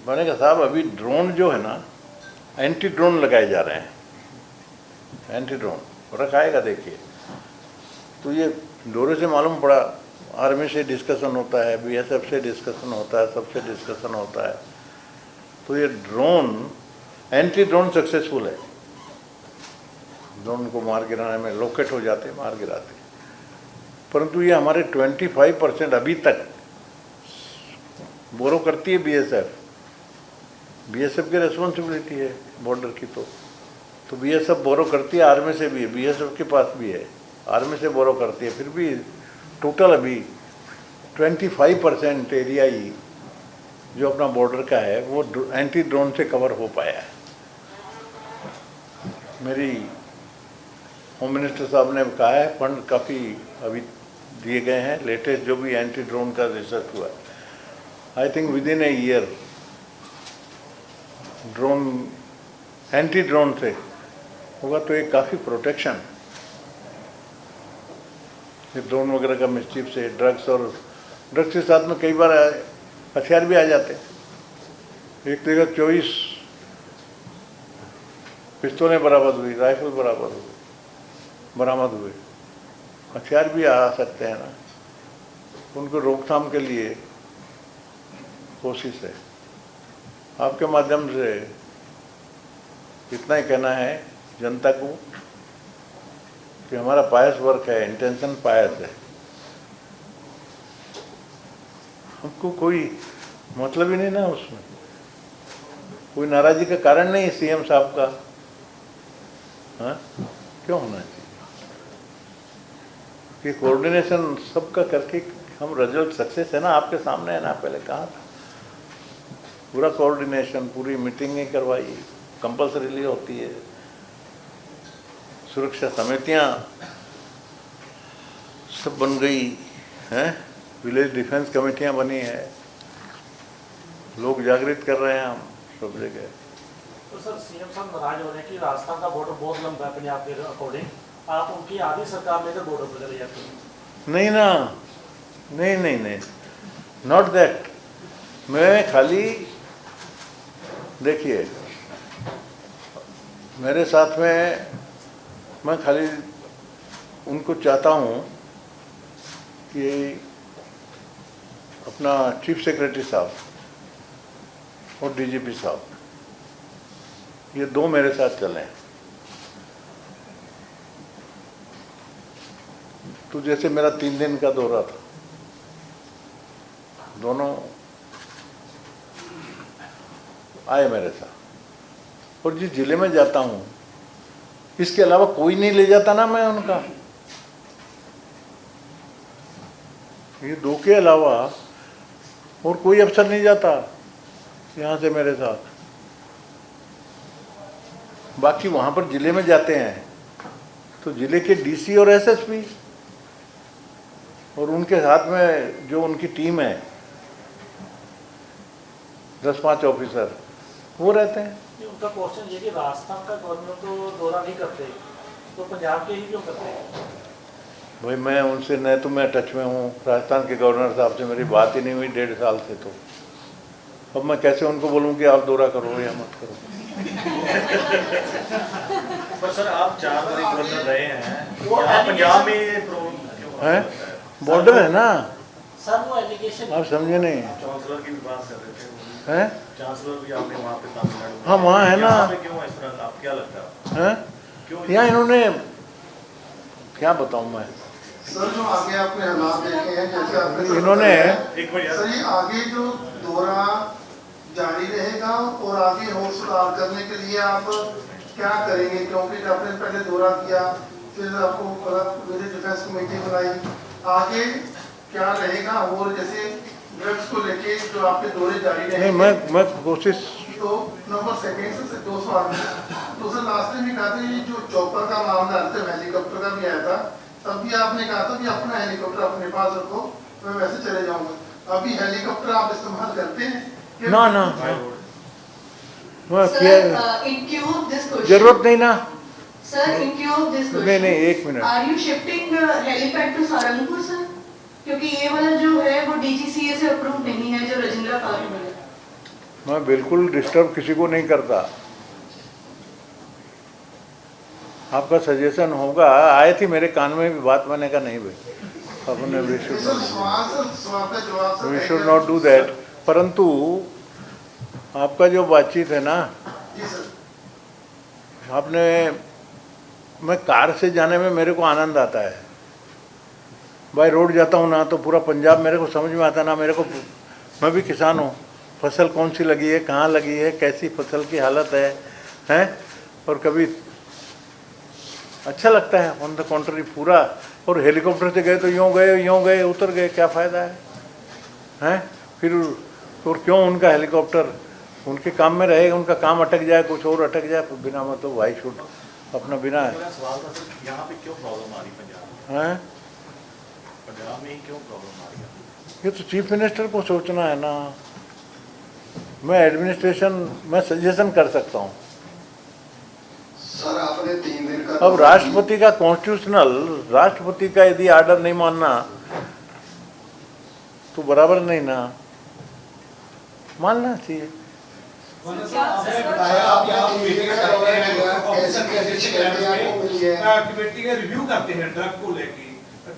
मैंने कहा साहब अभी ड्रोन जो है ना, एंटी ड्रोन लगाए जा रहे हैं, एंटी ड्रोन रखाएगा देखिए। तो ये दौरे से मालूम पड़ा, आर्मी से डिस्कशन होता है, बीएसएफ से डिस्कशन होता है, सबसे डिस्कशन होता है। तो ये ड्रोन, एंटी ड्रोन सक्सेसफुल है, ड्रोन को मार गिराने में लॉकेट हो जाते, मार गिराते। परंतु ये हमारे 25% अभी तक बोरो करती है बीएसएफ। बीएसएफ की रेस्पॉन्सिबिलिटी है बॉर्डर की, तो बीएसएफ बोरो करती है, आर्मी से भी है, बीएसएफ के पास भी है, आर्मी से बोरो करती है। फिर भी टोटल अभी 25% एरिया ही जो अपना बॉर्डर का है वो एंटी ड्रोन से कवर हो पाया है। मेरी होम मिनिस्टर साहब ने कहा है फंड काफ़ी अभी दिए गए हैं, लेटेस्ट जो भी एंटी ड्रोन का रिसर्च हुआ। I think with in a year drone, anti drone से होगा तो एक काफ़ी प्रोटेक्शन, ड्रोन वगैरह का मिसचीफ से, ड्रग्स और ड्रग्स के साथ में कई बार हथियार भी आ जाते हैं। एक जगह 24 पिस्तौलें बरामद हुई, राइफल बरामद हुए, हथियार भी आ सकते हैं ना, उनको रोकथाम के लिए कोशिश है। आपके माध्यम से इतना ही कहना है जनता को कि हमारा पायस वर्क है, इंटेंशन पायस है, हमको कोई मतलब ही नहीं ना उसमें, कोई नाराज़गी का कारण नहीं सीएम साहब का। हाँ, क्यों होना चाहिए कि कोऑर्डिनेशन सबका करके हम रिजल्ट सक्सेस है ना, आपके सामने है ना, पहले कहा था पूरा कोऑर्डिनेशन, पूरी मीटिंगें करवाई, कंपल्सरीली होती है, सुरक्षा समितियां सब बन गई हैं, विलेज डिफेंस कमेटियां बनी है, लोग जागृत कर रहे हैं हम सब जगह। तो सर सीएम साहब नाराज हो रहे हैं कि राजस्थान का बॉर्डर बहुत लंबा है पंजाब के अकॉर्डिंग, आप उनकी आधी सरकार लेकर बॉर्डर पर चले जाते हैं। नहीं ना, नहीं नहीं नहीं, नॉट दैट। मैं खाली देखिए, मेरे साथ में मैं खाली उनको चाहता हूँ कि अपना चीफ सेक्रेटरी साहब और डीजीपी साहब ये दो मेरे साथ चलें। तो जैसे मेरा 3 दिन का दौरा था, दोनों आए मेरे साथ, और जिस जिले में जाता हूँ इसके अलावा कोई नहीं ले जाता ना मैं उनका, ये दो के अलावा और कोई अफसर नहीं जाता यहाँ से मेरे साथ। बाकी वहाँ पर जिले में जाते हैं तो जिले के डीसी और एसएसपी और उनके साथ में जो उनकी टीम है 10-5 ऑफिसर वो रहते हैं। उनका क्वेश्चन ये कि राजस्थान का गवर्नर तो दौरा नहीं करते, तो पंजाब के ही क्यों करते हैं? भाई मैं उनसे न तो मैं टच में हूँ, राजस्थान के गवर्नर साहब से मेरी बात ही नहीं हुई 1.5 साल से, तो अब मैं कैसे उनको बोलूँ कि आप दौरा करो या मत करो। पर सर आप 4 बार गवर्नर रहे हैं, यहाँ पंजाब में प्रॉब्लम है, बॉर्डर है ना सर, वो एलिगेशन आप समझे नहीं चांसलर की भी बात कर रहे थे हैं, चांसलर भी आपने वहाँ पे तमिलनाडु हाँ वहाँ है ना, यहाँ पे क्यों इस तरह, आप क्या लगता है क्यों? यहाँ इन्होंने क्या बताऊँ मैं सर, जो आगे आपने हालात देखे हैं, जैसे आपने इन्होंने एक मिनट सर, ये आगे जो दौरा जारी रहेगा और आगे और सुधार करने के लिए आप क्या करेंगे? क्योंकि आपने पहले दौरा किया, फिर आपको विलेज डिफेंस कमेटी बनाई, आगे क्या रहेगा? और जैसे ड्रग्स को लेके जो आपके दौरे जारी रहेंगे, नहीं मैं कोशिश, तो नंबर सेकेंड से 2 सवाल तो सर लास्ट में भी कहा था ये जो चॉपर का मामला है, तो हेलीकॉप्टर का भी आया था, तब भी आपने कहा था कि अपना हेलीकॉप्टर अपने पास रखो, मैं वैसे चले जाऊंगा। अभी हेलीकॉप्टर आप इस्तेमाल करते हैं? ना ना मैं Sir, जरूरत नहीं ना। Sir, in view of this question, नहीं, एक minute. Are you shifting helipad to Saharanpur, sir? क्योंकि ये वाला जो है वो DGCA से अप्रूव नहीं है, जो राजेंद्र कार्य में है। मैं बिल्कुल डिस्टर्ब किसी को नहीं करता। आपका सजेशन होगा, आए थी मेरे कान में भी बात, मैंने कहा नहीं भाई अपने we should not do that. परंतु आपका जो बातचीत है ना, आपने, मैं कार से जाने में मेरे को आनंद आता है, बाई रोड जाता हूँ ना तो पूरा पंजाब मेरे को समझ में आता ना। मेरे को, मैं भी किसान हूँ, फसल कौन सी लगी है, कहाँ लगी है, कैसी फसल की हालत है, हैं, और कभी अच्छा लगता है ऑन द कॉन्ट्री पूरा। और हेलीकॉप्टर से गए तो यूँ गए उतर गए, क्या फ़ायदा है, हैं? फिर और क्यों उनका हेलीकॉप्टर उनके काम में रहेगा, उनका काम अटक जाए, कुछ और अटक जाए, बिना मतलब वाई शुड अपना बिना है। मेरा सवाल था सर, यहाँ पे क्यों प्रॉब्लम आ रही पंजाब में? हैं? पंजाब में ही क्यों प्रॉब्लम आ रही है? ये तो चीफ मिनिस्टर को सोचना है ना। मैं एडमिनिस्ट्रेशन, मैं सजेशन कर सकता हूँ। सर, आपने 3 दिन का अब राष्ट्रपति का कॉन्स्टिट्यूशनल, राष्ट्रपति का यदि आर्डर नहीं मानना तो बराबर नहीं ना, मानना चाहिए। कमेटी का रिव्यू करते हैं ड्रग को लेके,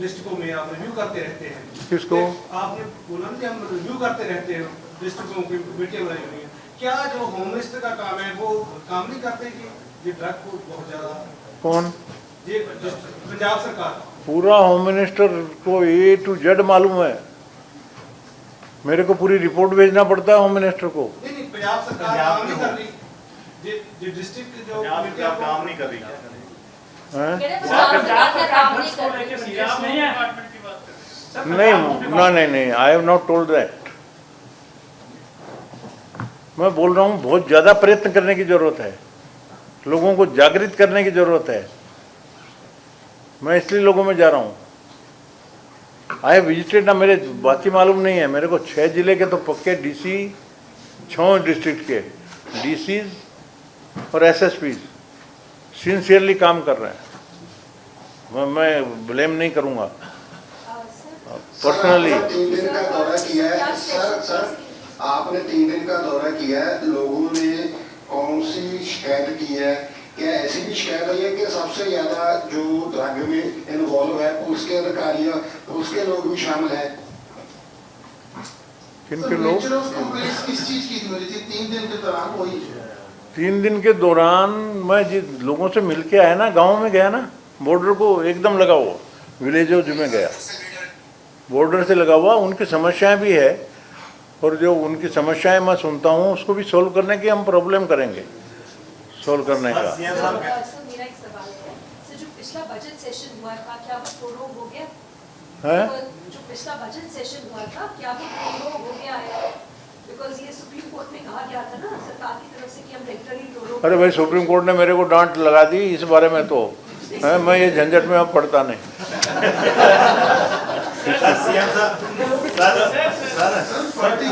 डिस्ट्रिक्टों में आप रिव्यू करते रहते हैं। किसको? आपने बोला कि हम रिव्यू करते रहते हैं, डिस्ट्रिक्टों की कमेटियां बनाई हुई हैं। क्या जो होम मिनिस्टर का काम है वो काम नहीं करते कि ये ड्रग को बहुत ज्यादा? कौन? ये पंजाब सरकार पूरा होम मिनिस्टर को A to Z मालूम है। मेरे को पूरी रिपोर्ट भेजना पड़ता है होम मिनिस्टर को। नहीं, पंजाब सरकार काम नहीं कर रही, जो डिस्ट्रिक्ट जो पंजाब काम नहीं कर रही है। नहीं, I have not told that. मैं बोल रहा हूँ बहुत ज़्यादा प्रयत्न करने की ज़रूरत है, लोगों को जागृत करने की ज़रूरत है। मैं इसलिए लोगों में जा रहा हूँ। आई हैव विजिटेड ना, मेरे बात ही मालूम नहीं है मेरे को। 6 जिले के तो पक्के डीसी, 6 डिस्ट्रिक्ट के डीसीज और एसएसपीज सिंसियरली काम कर रहे हैं। मैं ब्लेम नहीं करूँगा पर्सनली। 3 दिन का दौरा किया है सर, आपने 3 दिन का दौरा किया है, लोगों ने कौन सी शिकायत की है? क्या ऐसी भी शिकायत आई है कि सबसे ज्यादा जो ड्रग में इन्वॉल्व है पुलिस के अधिकारी, पुलिस के लोग भी शामिल हैं? किनके लोग? किस चीज की मिली थी 3 दिन के दौरान? वही 3 दिन के दौरान मैं जिन लोगों से मिल के आया ना, गाँव में गया ना, बॉर्डर को एकदम लगा हुआ विलेज में गया, बॉर्डर से लगा हुआ, उनकी समस्याएं भी है और जो उनकी समस्याएं मैं सुनता हूँ उसको भी सोल्व करने की हम प्रॉब्लम करेंगे, सोल्व करने का। सर मेरा एक सवाल है, सर जो पिछला बजट सेशन हुआ था क्या वो प्रोरोग हो गया है? जो पिछला बजट सेशन हुआ था क्या वो प्रोरोग हो गया है? बिकॉज ये सुप्रीम कोर्ट में कहा गया था ना सरकार की तरफ से कि हम रेगुलरली प्रोरोग। अरे भाई सुप्रीम कोर्ट ने मेरे को डांट लगा दी इस बारे में, तो है मैं ये झंझट में अब पड़ता नहीं। सीएम साहब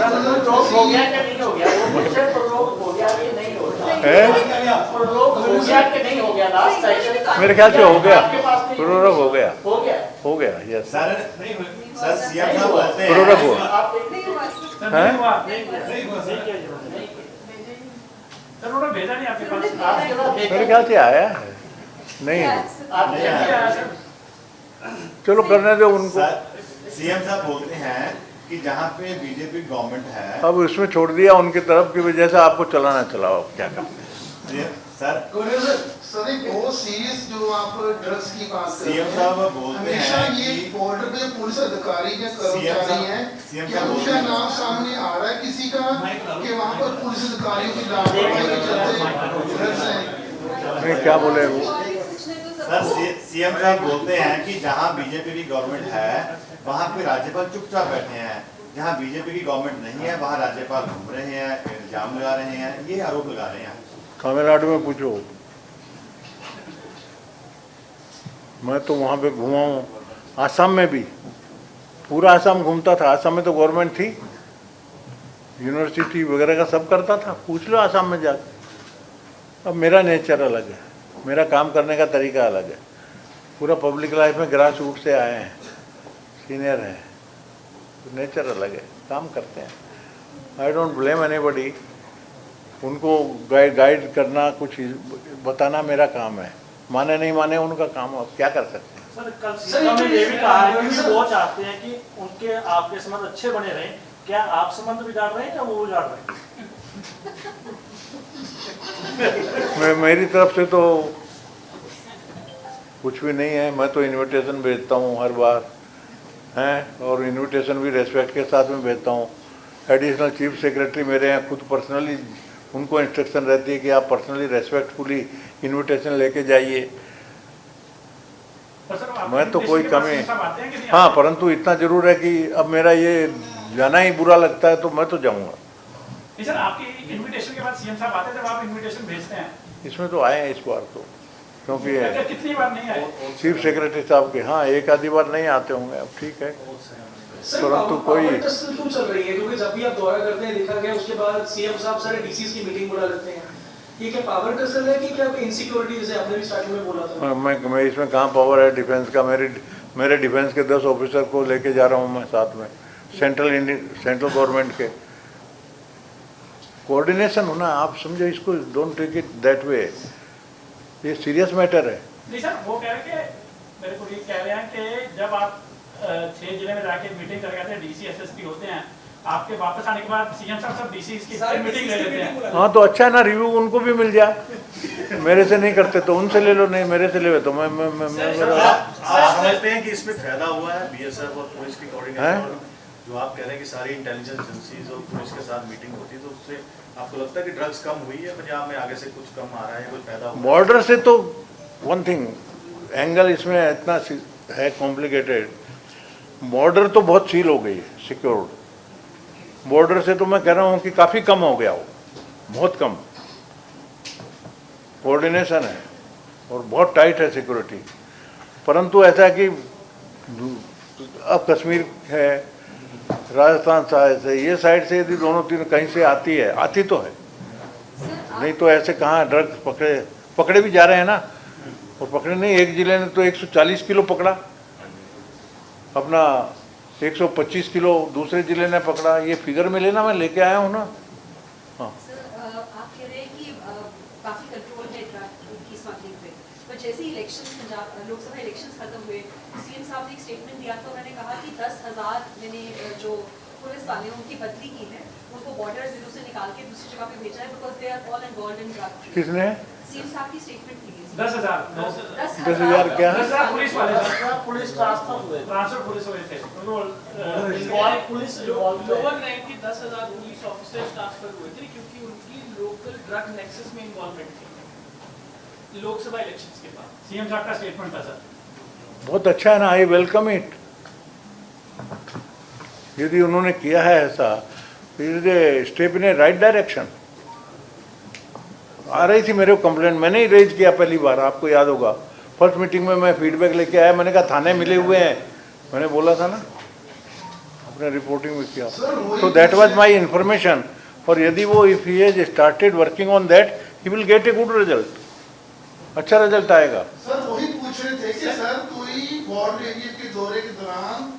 प्रोरोग हो गया कि नहीं हो गया? वो मुझसे प्रोरोग हो गया कि नहीं हो गया? है? प्रोरोग हो गया कि नहीं हो गया? लास्ट सेशन मेरे ख्याल से हो गया, आपके पास नहीं प्रोरोग हो गया, हो गया। हो गया, यस सर सीएम साहब बोलते हैं प्रोरोग हुआ आप नहीं हुआ सर। है? सर उन्होंने भेजा नहीं आपके पास? आपके पास मेरे ख्याल से आया है नहीं, आप नहीं आया सर? चलो करने दो उनको। सर सीएम साहब बोलते हैं कि जहाँ पे बीजेपी गवर्नमेंट है, अब इसमें छोड़ दिया उनकी तरफ की वजह से आपको चलाना चलाओ, अब क्या करते हैं। सर सर एक बहुत सीरियस जो आप ड्रग्स की बात कर रहे सीएम हैं, साहब बोलते हमेशा हैं ये कि बॉर्डर पे पुलिस अधिकारी या कर्मचारी सीएम हैं, क्या साहब बोलते उनका हैं। नाम सामने आ रहा है किसी का कि वहाँ पर पुलिस अधिकारियों की लापरवाही के चलते ड्रग्स हैं? नहीं, क्या बोले वो? सर सीएम साहब बोलते हैं कि जहाँ बीजेपी की गवर्नमेंट है वहाँ पे राज्यपाल चुपचाप बैठे हैं, जहाँ बीजेपी की गवर्नमेंट नहीं है वहाँ राज्यपाल घूम रहे हैं, इल्जाम लगा रहे हैं, ये आरोप लगा रहे हैं। तमिलनाडु में पूछो, मैं तो वहाँ पे घूमा हूँ, आसाम में भी पूरा आसाम घूमता था। आसाम में तो गवर्नमेंट थी, यूनिवर्सिटी वगैरह का सब करता था, पूछ लो आसाम में जाकर। अब मेरा नेचर अलग है, मेरा काम करने का तरीका अलग है, पूरा पब्लिक लाइफ में ग्रास रूट से आए हैं, सीनियर हैं, तो नेचर अलग है, काम करते हैं। आई डोंट ब्लेम एनीबडी, उनको गाइड करना, कुछ बताना मेरा काम है, माने नहीं माने उनका काम, अब क्या कर सकते हैं। सर कल सीएम ने ये भी कहा है कि वो चाहते हैं कि उनके आपके संबंध अच्छे बने रहें, क्या आप संबंध बिगाड़ रहे हैं क्या वो बिगाड़ रहे हैं? मेरी तरफ से तो कुछ भी नहीं है, मैं तो इनविटेशन भेजता हूँ हर बार हैं, और इनविटेशन भी रेस्पेक्ट के साथ में भेजता हूँ। एडिशनल चीफ सेक्रेटरी मेरे हैं, खुद पर्सनली उनको इंस्ट्रक्शन रहती है कि आप पर्सनली रेस्पेक्टफुली इनविटेशन लेके जाइए। मैं तो कोई कमी, हाँ, परंतु इतना जरूर है कि अब मेरा ये जाना ही बुरा लगता है तो मैं तो जाऊँगा। सर आपकी इनविटेशन के बाद सीएम साहब आते हैं, जब आप इनविटेशन भेजते हैं इसमें तो आए हैं इस बार तो, क्योंकि कितनी बार नहीं आए? चीफ सेक्रेटरी साहब के, हाँ, एक आधी बार नहीं आते होंगे, अब ठीक है, परंतु कोई क्यों चल रही है? क्योंकि जब भी आप दौरा करते हैं देखा गया उसके बाद सीएम साहब सारे डीसीज की मीटिंग बुला लेते हैं, ये क्या पावर टसल है कि क्या कोई इनसिक्योरिटी, जैसे आपने भी स्टार्टिंग में बोला था? मैं इसमें कहाँ पावर है डिफेंस का? मेरे डिफेंस के 10 ऑफिसर को लेके जा रहा हूँ मैं साथ में, सेंट्रल गवर्नमेंट के। कोऑर्डिनेशन होना, आप समझो इसको, don't take it that way, ये सीरियस मैटर है। नहीं सर, वो कह रहे हैं कि मेरे को ये कह रहे हैं कि जब आप 6 जिले में जाके मीटिंग करके आते हैं, डीसी एसएसपी होते हैं, आपके वापस आने के बाद सीएम साहब सब डीसी की मीटिंग ले लेते हैं। हाँ तो अच्छा है ना, रिव्यू उनको भी मिल जाए, मेरे से नहीं करते तो उनसे ले लो, नहीं मेरे से ले तो मैं आप समझते हैं कि इसमें फायदा हुआ है बीएसएफ और पुलिस की कोऑर्डिनेशन, जो आप कह रहे हैं कि सारी इंटेलिजेंस एजेंसीज और पुलिस के साथ मीटिंग होती है, तो उससे आपको लगता है कि ड्रग्स कम हुई है पंजाब में, आगे से कुछ कम आ रहा है, कोई फायदा हुआ? बॉर्डर से तो वन थिंग एंगल इसमें इतना है कॉम्प्लिकेटेड, बॉर्डर तो बहुत सील हो गई है, सिक्योर्ड बॉर्डर से तो मैं कह रहा हूँ कि काफ़ी कम हो गया हो, बहुत कम कोऑर्डिनेशन है और बहुत टाइट है सिक्योरिटी। परंतु ऐसा है कि अब कश्मीर है, राजस्थान साइड से, ये साइड से यदि दोनों तीनों कहीं से आती है, आती तो है, नहीं तो ऐसे कहाँ ड्रग्स पकड़े भी जा रहे हैं ना। और पकड़े नहीं, एक जिले ने तो 140 किलो पकड़ा, अपना 125 किलो दूसरे जिले ने पकड़ा। ये फिगर मिले ना, मैं लेके आया हूँ ना। हाँ, सर आप कह रहे हैं कि काफी कंट्रोल है ड्रग की स्मगलिंग पे, पर जैसे ही इलेक्शन पंजाब लोकसभा इलेक्शंस खत्म हुए, सीएम साहब ने एक स्टेटमेंट दिया था, उन्होंने कहा कि 10,000 मैंने जो पुलिस वाले उनकी बदली की है, उनको बॉर्डर जीरो से निकाल के दूसरी जगह पे भेजा है because they are all involved in drug trade. किसने? सीएम साहब की स्टेटमेंट थी 10,000 10,000 क्या? 10,000 पुलिस वाले, पुलिस ट्रांसफर हुए, ट्रांसफर पुलिस हुए थे। पुलिस लोअर रैंक के 10,000 पुलिस ऑफिसर्स ट्रांसफर हुए थे क्योंकि उनकी लोकल ड्रग नेक्सस में इन्वॉल्वमेंट थी लोकसभा इलेक्शंस के बाद। सीएम साहब का स्टेटमेंट था सर। बहुत अच्छा है ना, आई वेलकम इट। यदि उन्होंने किया है ऐसा, it is step in a right direction. आ रही थी मेरे को कंप्लेंट, मैंने ही रेज किया पहली बार, आपको याद होगा। फर्स्ट मीटिंग में मैं फीडबैक लेके आया, मैंने कहा थाने मिले हुए हैं, मैंने बोला था ना, अपने रिपोर्टिंग में किया। तो दैट वाज माय इंफॉर्मेशन। और यदि वो if he has started working on that, he will get a good result, अच्छा रिजल्ट आएगा। सर वही पूछ रहे थे कि सर कोई बॉर्डर एरिया के दौरे के दौरान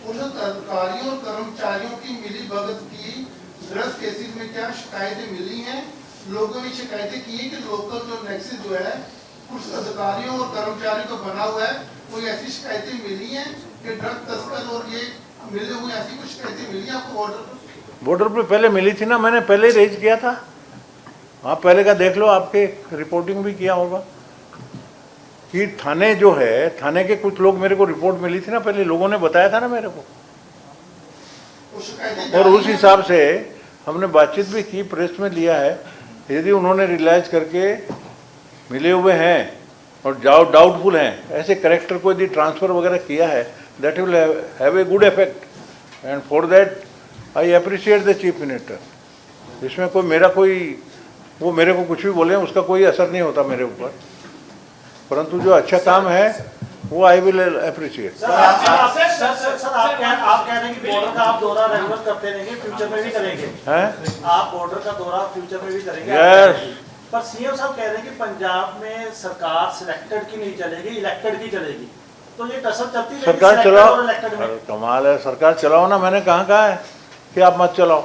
उन अधिकारियों और कर्मचारियों की मिली भगत की ड्रग्स केसेस में क्या शिकायतें मिली हैं? लोगों ने शिकायतें की है कि लोकल जो नेक्सस जो है कुछ अधिकारियों और कर्मचारियों का बना हुआ है, कोई ऐसी शिकायतें मिली हैं कि ड्रग तस्कर और ये मिले हुए, ऐसी कुछ शिकायतें मिली हैं आपको बॉर्डर पर? बॉर्डर पे पहले मिली थी ना, मैंने पहले ही रेज किया था। आप पहले का देख लो, आपके रिपोर्टिंग भी किया होगा कि थाने जो है, थाने के कुछ लोग, मेरे को रिपोर्ट मिली थी ना पहले, लोगों ने बताया था ना मेरे को, वो शिकायतें और उस हिसाब से हमने बातचीत भी की, प्रेस में लिया है। यदि उन्होंने रियलाइज करके मिले हुए हैं और डाउटफुल हैं, ऐसे करेक्टर को यदि ट्रांसफ़र वगैरह किया है, that will have a good effect, and for that I appreciate the chief minister. इसमें कोई मेरा कोई वो मेरे को कुछ भी बोले, उसका कोई असर नहीं होता मेरे ऊपर, परंतु जो अच्छा काम है वो आई विल अप्रिशिएट। सर आप कह रहे हैं कि बॉर्डर का आप दौरा रेगुलर करते रहेंगे, फ्यूचर में भी करेंगे हैं? आप बॉर्डर का दौरा फ्यूचर में भी करेंगे? यस। पर सीएम साहब कह रहे हैं कि पंजाब में सरकार सिलेक्टेड की नहीं चलेगी, इलेक्टेड की चलेगी, तो ये टसल चलती रहेगी सरकार selected चलाओ, और elected में? अरे कमाल है, सरकार चलाओ ना। मैंने कहाँ कहा है कि आप मत चलाओ?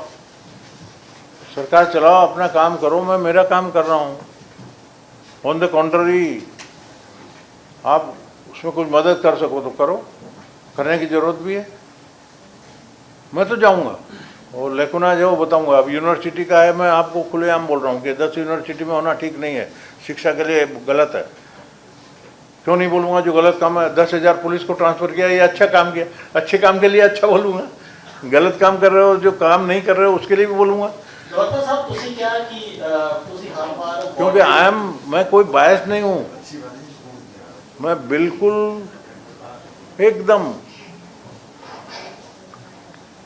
सरकार चलाओ, अपना काम करो, मैं मेरा काम कर रहा हूँ। ऑन द कॉन्ट्ररी, आप उसमें कुछ मदद कर सको तो करो, करने की ज़रूरत भी है। मैं तो जाऊँगा और लेकुना जो बताऊँगा। अब यूनिवर्सिटी का है, मैं आपको खुलेआम बोल रहा हूँ कि 10 यूनिवर्सिटी में होना ठीक नहीं है, शिक्षा के लिए गलत है। क्यों नहीं बोलूँगा? जो गलत काम है, 10,000 पुलिस को ट्रांसफ़र किया, ये अच्छा काम किया, अच्छे काम के लिए अच्छा बोलूँगा। गलत काम कर रहे हो, जो काम नहीं कर रहे हो, उसके लिए भी बोलूँगा। डॉक्टर साहब तुसी क्या कि तुसी हर बार क्योंकि मैं कोई बायस नहीं हूँ, मैं बिल्कुल एकदम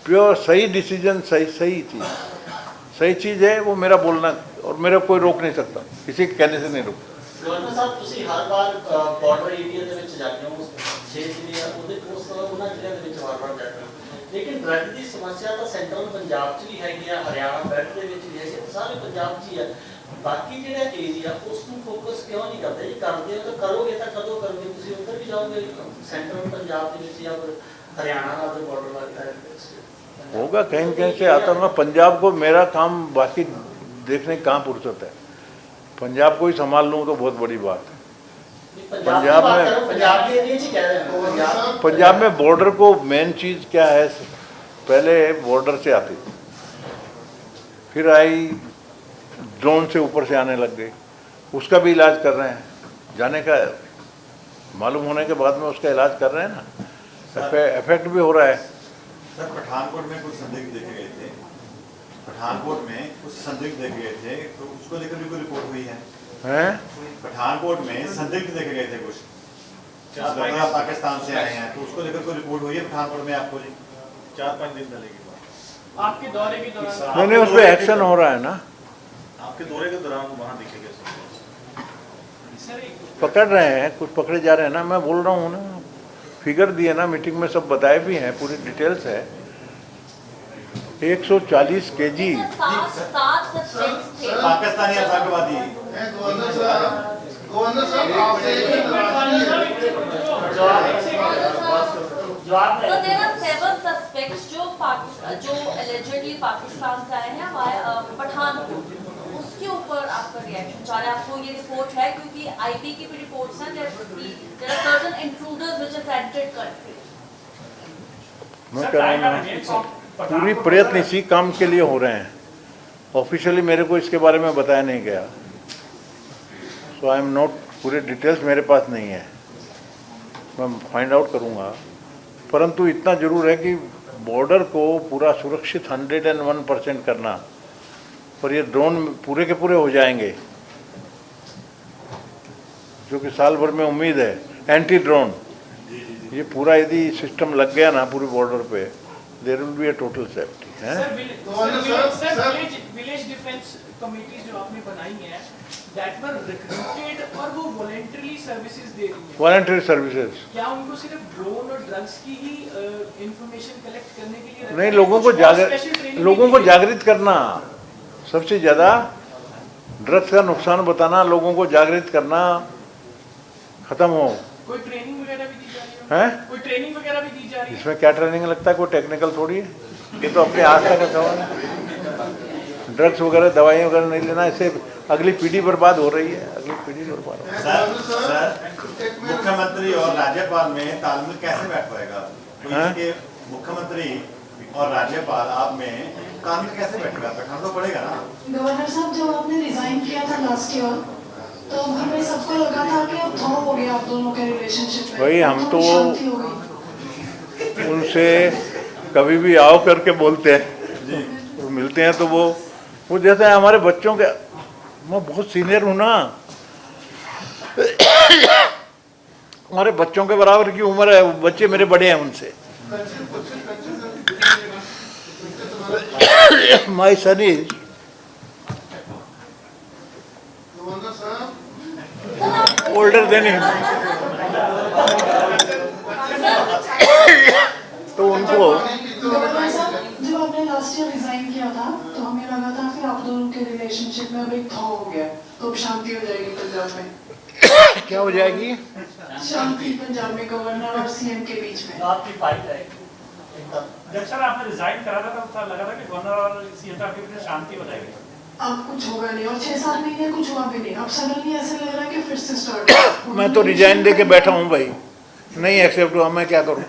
प्योर सही डिसीजन, सही चीज़ है वो मेरा बोलना, और मेरा कोई रोक नहीं सकता, किसी के कहने से नहीं रोक। डॉक्टर साहब तुसी हर बार बॉर्डर एरिया ਦੇ ਵਿੱਚ ਜਾਂਦੇ ਹੋ, 6 ਜ਼ਿਲ੍ਹੇ ਆ, ਉਹਦੇ ਉਸ ਉਹਨਾਂ ਜ਼ਿਲ੍ਹਿਆਂ ਦੇ ਵਿੱਚ ਵਾਰ-ਵਾਰ ਜਾਂਦੇ ਹੋ, ਲੇਕਿਨ ਡਰੱਗ ਦੀ ਸਮੱਸਿਆ ਤਾਂ ਸੈਂਟਰਲ ਪੰਜਾਬ 'ਚ ਵੀ ਹੈਗੀ ਆ, ਹਰਿਆਣਾ ਬੈਲਟ ਦੇ ਵਿੱਚ ਵੀ ਹੈ, ਸਾਰੇ ਪੰਜਾਬ 'ਚ ਹੀ ਆ। ਬਾਕੀ ਜਿਹੜਾ ਏਰੀਆ ਉਸ ਨੂੰ ਫੋਕਸ ਕਿਉਂ ਨਹੀਂ ਕਰਦੇ? ਜੇ ਕਰਦੇ ਹੋ ਤਾਂ ਕਰੋਗੇ ਤਾਂ ਕਦੋਂ ਕਰੋਗੇ? ਤੁਸੀਂ ਉੱਧਰ ਵੀ ਜਾਓਗੇ ਸੈਂਟਰਲ ਪੰਜਾਬ ਦੇ ਵਿੱਚ ਜਾਂ ਫਿਰ हरियाणा का जो बॉर्डर लगता है होगा, कहीं न कहीं से आता हूँ। पंजाब को मेरा काम बाकी देखने की कहाँ फुर्सत है? पंजाब को ही संभाल लूँ तो बहुत बड़ी बात है। पंजाब में बॉर्डर को मेन चीज़ क्या है? पहले बॉर्डर से आती थी, फिर आई ड्रोन से ऊपर से आने लग गई, उसका भी इलाज कर रहे हैं। जाने का मालूम होने के बाद में उसका इलाज कर रहे हैं ना, इफेक्ट भी हो रहा है। सर पठानकोट में कुछ संदिग्ध देखे गए थे, पठानकोट में कुछ संदिग्ध देखे गए थे, तो उसको लेकर भी कोई रिपोर्ट हुई है? हैं? पठानकोट में संदिग्ध देखे गए थे कुछ, पाकिस्तान से आए हैं, तो उसको लेकर कोई रिपोर्ट हुई है पठानकोट में आपको? जी 4-5 दिन पहले की बात। आपके दौरे के दौरान मैंने उस पर एक्शन हो रहा है ना, आपके दौरे के दौरान वहाँ दिखे गए पकड़ रहे हैं, कुछ पकड़े जा रहे हैं ना। मैं बोल रहा हूँ ना, फिगर दिए ना मीटिंग में, सब बताए भी हैं, पूरी डिटेल्स है। 140 kg। पाकिस्तानी आतंकवादी। गवर्नर साहब आपसे एक So there are 7 suspects जो allegedly पाकिस्तान से आए हैं पठानकोट, उसके ऊपर आपका रिएक्शन चाह रहे हैं? आपको ये रिपोर्ट है क्योंकि आईबी की भी रिपोर्ट्स हैं, there are certain intruders which have entered country. मैं कह रहा हूँ पूरी प्रयत्न इसी काम के लिए हो रहे हैं। ऑफिशियली मेरे को इसके बारे में बताया नहीं गया, सो आई एम नॉट, पूरे डिटेल्स मेरे पास नहीं है, मैं फाइंड आउट करूँगा। परंतु इतना जरूर है कि बॉर्डर को पूरा सुरक्षित 101% करना, और ये ड्रोन पूरे के पूरे हो जाएंगे, जो कि साल भर में उम्मीद है। एंटी ड्रोन ये पूरा यदि सिस्टम लग गया ना पूरे बॉर्डर पे, there will be a total safety है। विलेज डिफेंस कमेटीज जो आपने बनाई हैं, that were recruited और वो वॉलंटरी सर्विसेज दे रही हैं। वॉलंटरी सर्विसेज क्या उनको सिर्फ ड्रोन और ड्रग्स की ही इंफॉर्मेशन कलेक्ट करने के लिए नहीं, लोगों को जागृत करना, सबसे ज़्यादा ड्रग्स का नुकसान बताना, लोगों को जागृत करना, खत्म हो। कोई ट्रेनिंग वगैरह भी दी जा रही है? कोई ट्रेनिंग वगैरह भी दी जा रही है? इसमें क्या ट्रेनिंग लगता है? कोई टेक्निकल थोड़ी है, ये तो अपने आस्था का सवाल है। ड्रग्स वगैरह दवाइयाँ वगैरह नहीं लेना, इससे अगली पीढ़ी बर्बाद हो रही है, अगली पीढ़ी बर्बाद हो रही है। सर, मुख्यमंत्री और राज्यपाल में तालमेल कैसे बैठ पाएगा? मुख्यमंत्री और राज्यपाल आप में तालमेल कैसे बैठेगा? बैठना तो पड़ेगा ना। गवर्नर साहब, जब आपने रिजाइन किया था लास्ट ईयर, तो हमें सबको लगा था कि अब थोड़ा हो गया आप दोनों के रिलेशनशिप में। भाई हम तो शांति हो गई। उनसे कभी भी आओ करके बोलते हैं, और मिलते हैं तो वो जैसे हमारे बच्चों के, मैं बहुत सीनियर हूँ ना, हमारे बच्चों के बराबर की उम्र है, बच्चे मेरे बड़े हैं उनसे। माई सन इज older than him. तो उनको गवर्नर साहब, जब आपने लास्ट ईयर रिजाइन किया था तो हमें लगा था कि आप दोनों के रिलेशनशिप में अब एक था हो गया, तो अब शांति हो जाएगी पंजाब में। क्या हो जाएगी? शांति पंजाब में गवर्नर और सीएम के बीच में। आपकी फाइट है जब सर आपने रिजाइन करा था तब लगा था कि गवर्नर और सीएम के बीच शांति हो जाएगी। अब कुछ होगा नहीं, और 6-7 महीने कुछ हुआ भी नहीं, अब सडनली ऐसे लग रहा है कि फिर से स्टार्ट। मैं तो रिजाइन दे के बैठा हूँ भाई, नहीं एक्सेप्ट हुआ, मैं क्या करूँ?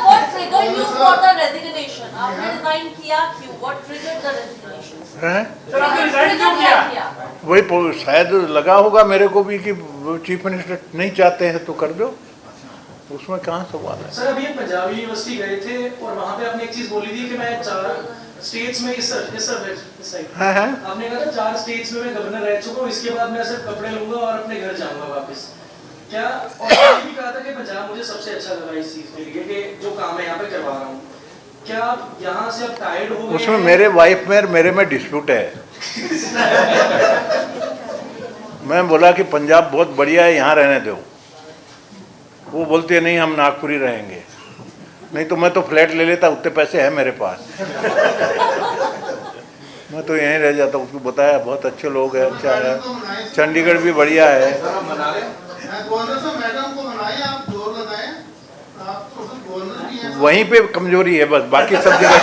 What triggered you for the resignation? आपने रिजाइन किया क्यों? What triggered the resignation? हैं? सर आपने रिजाइन क्यों किया? वही शायद लगा होगा मेरे को भी कि चीफ मिनिस्टर नहीं चाहते हैं तो कर दो, उसमें कहाँ सवाल है। सर, अभी पंजाब यूनिवर्सिटी गए थे और वहाँ पे आपने एक चीज बोली थी कि मैं 4 स्टेट्स में इस साइड आपने कहा था 4 स्टेट्स में मैं गवर्नर रह चुका हूँ, इसके बाद मैं सिर्फ कपड़े लूंगा और अपने घर जाऊंगा वापस। क्या, और ये भी कहा था कि पंजाब मुझे सबसे अच्छा लगा इस चीज के लिए कि जो काम मैं यहाँ पे करवा रहा हूँ। क्या आप यहाँ से अब टायर्ड हो गए? उसमें मेरे वाइफ में मेरे में डिस्प्यूट है। मैं बोला कि पंजाब बहुत बढ़िया है, यहाँ रहने दो। वो बोलते नहीं हम नागपुरी रहेंगे, नहीं तो मैं तो फ्लैट ले लेता, उतने पैसे हैं मेरे पास। मैं तो यहीं रह जाता। उसको बताया बहुत अच्छे लोग हैं, अच्छा है, चंडीगढ़ भी बढ़िया है। वहीं पे कमजोरी है बस, बाकी सब जगह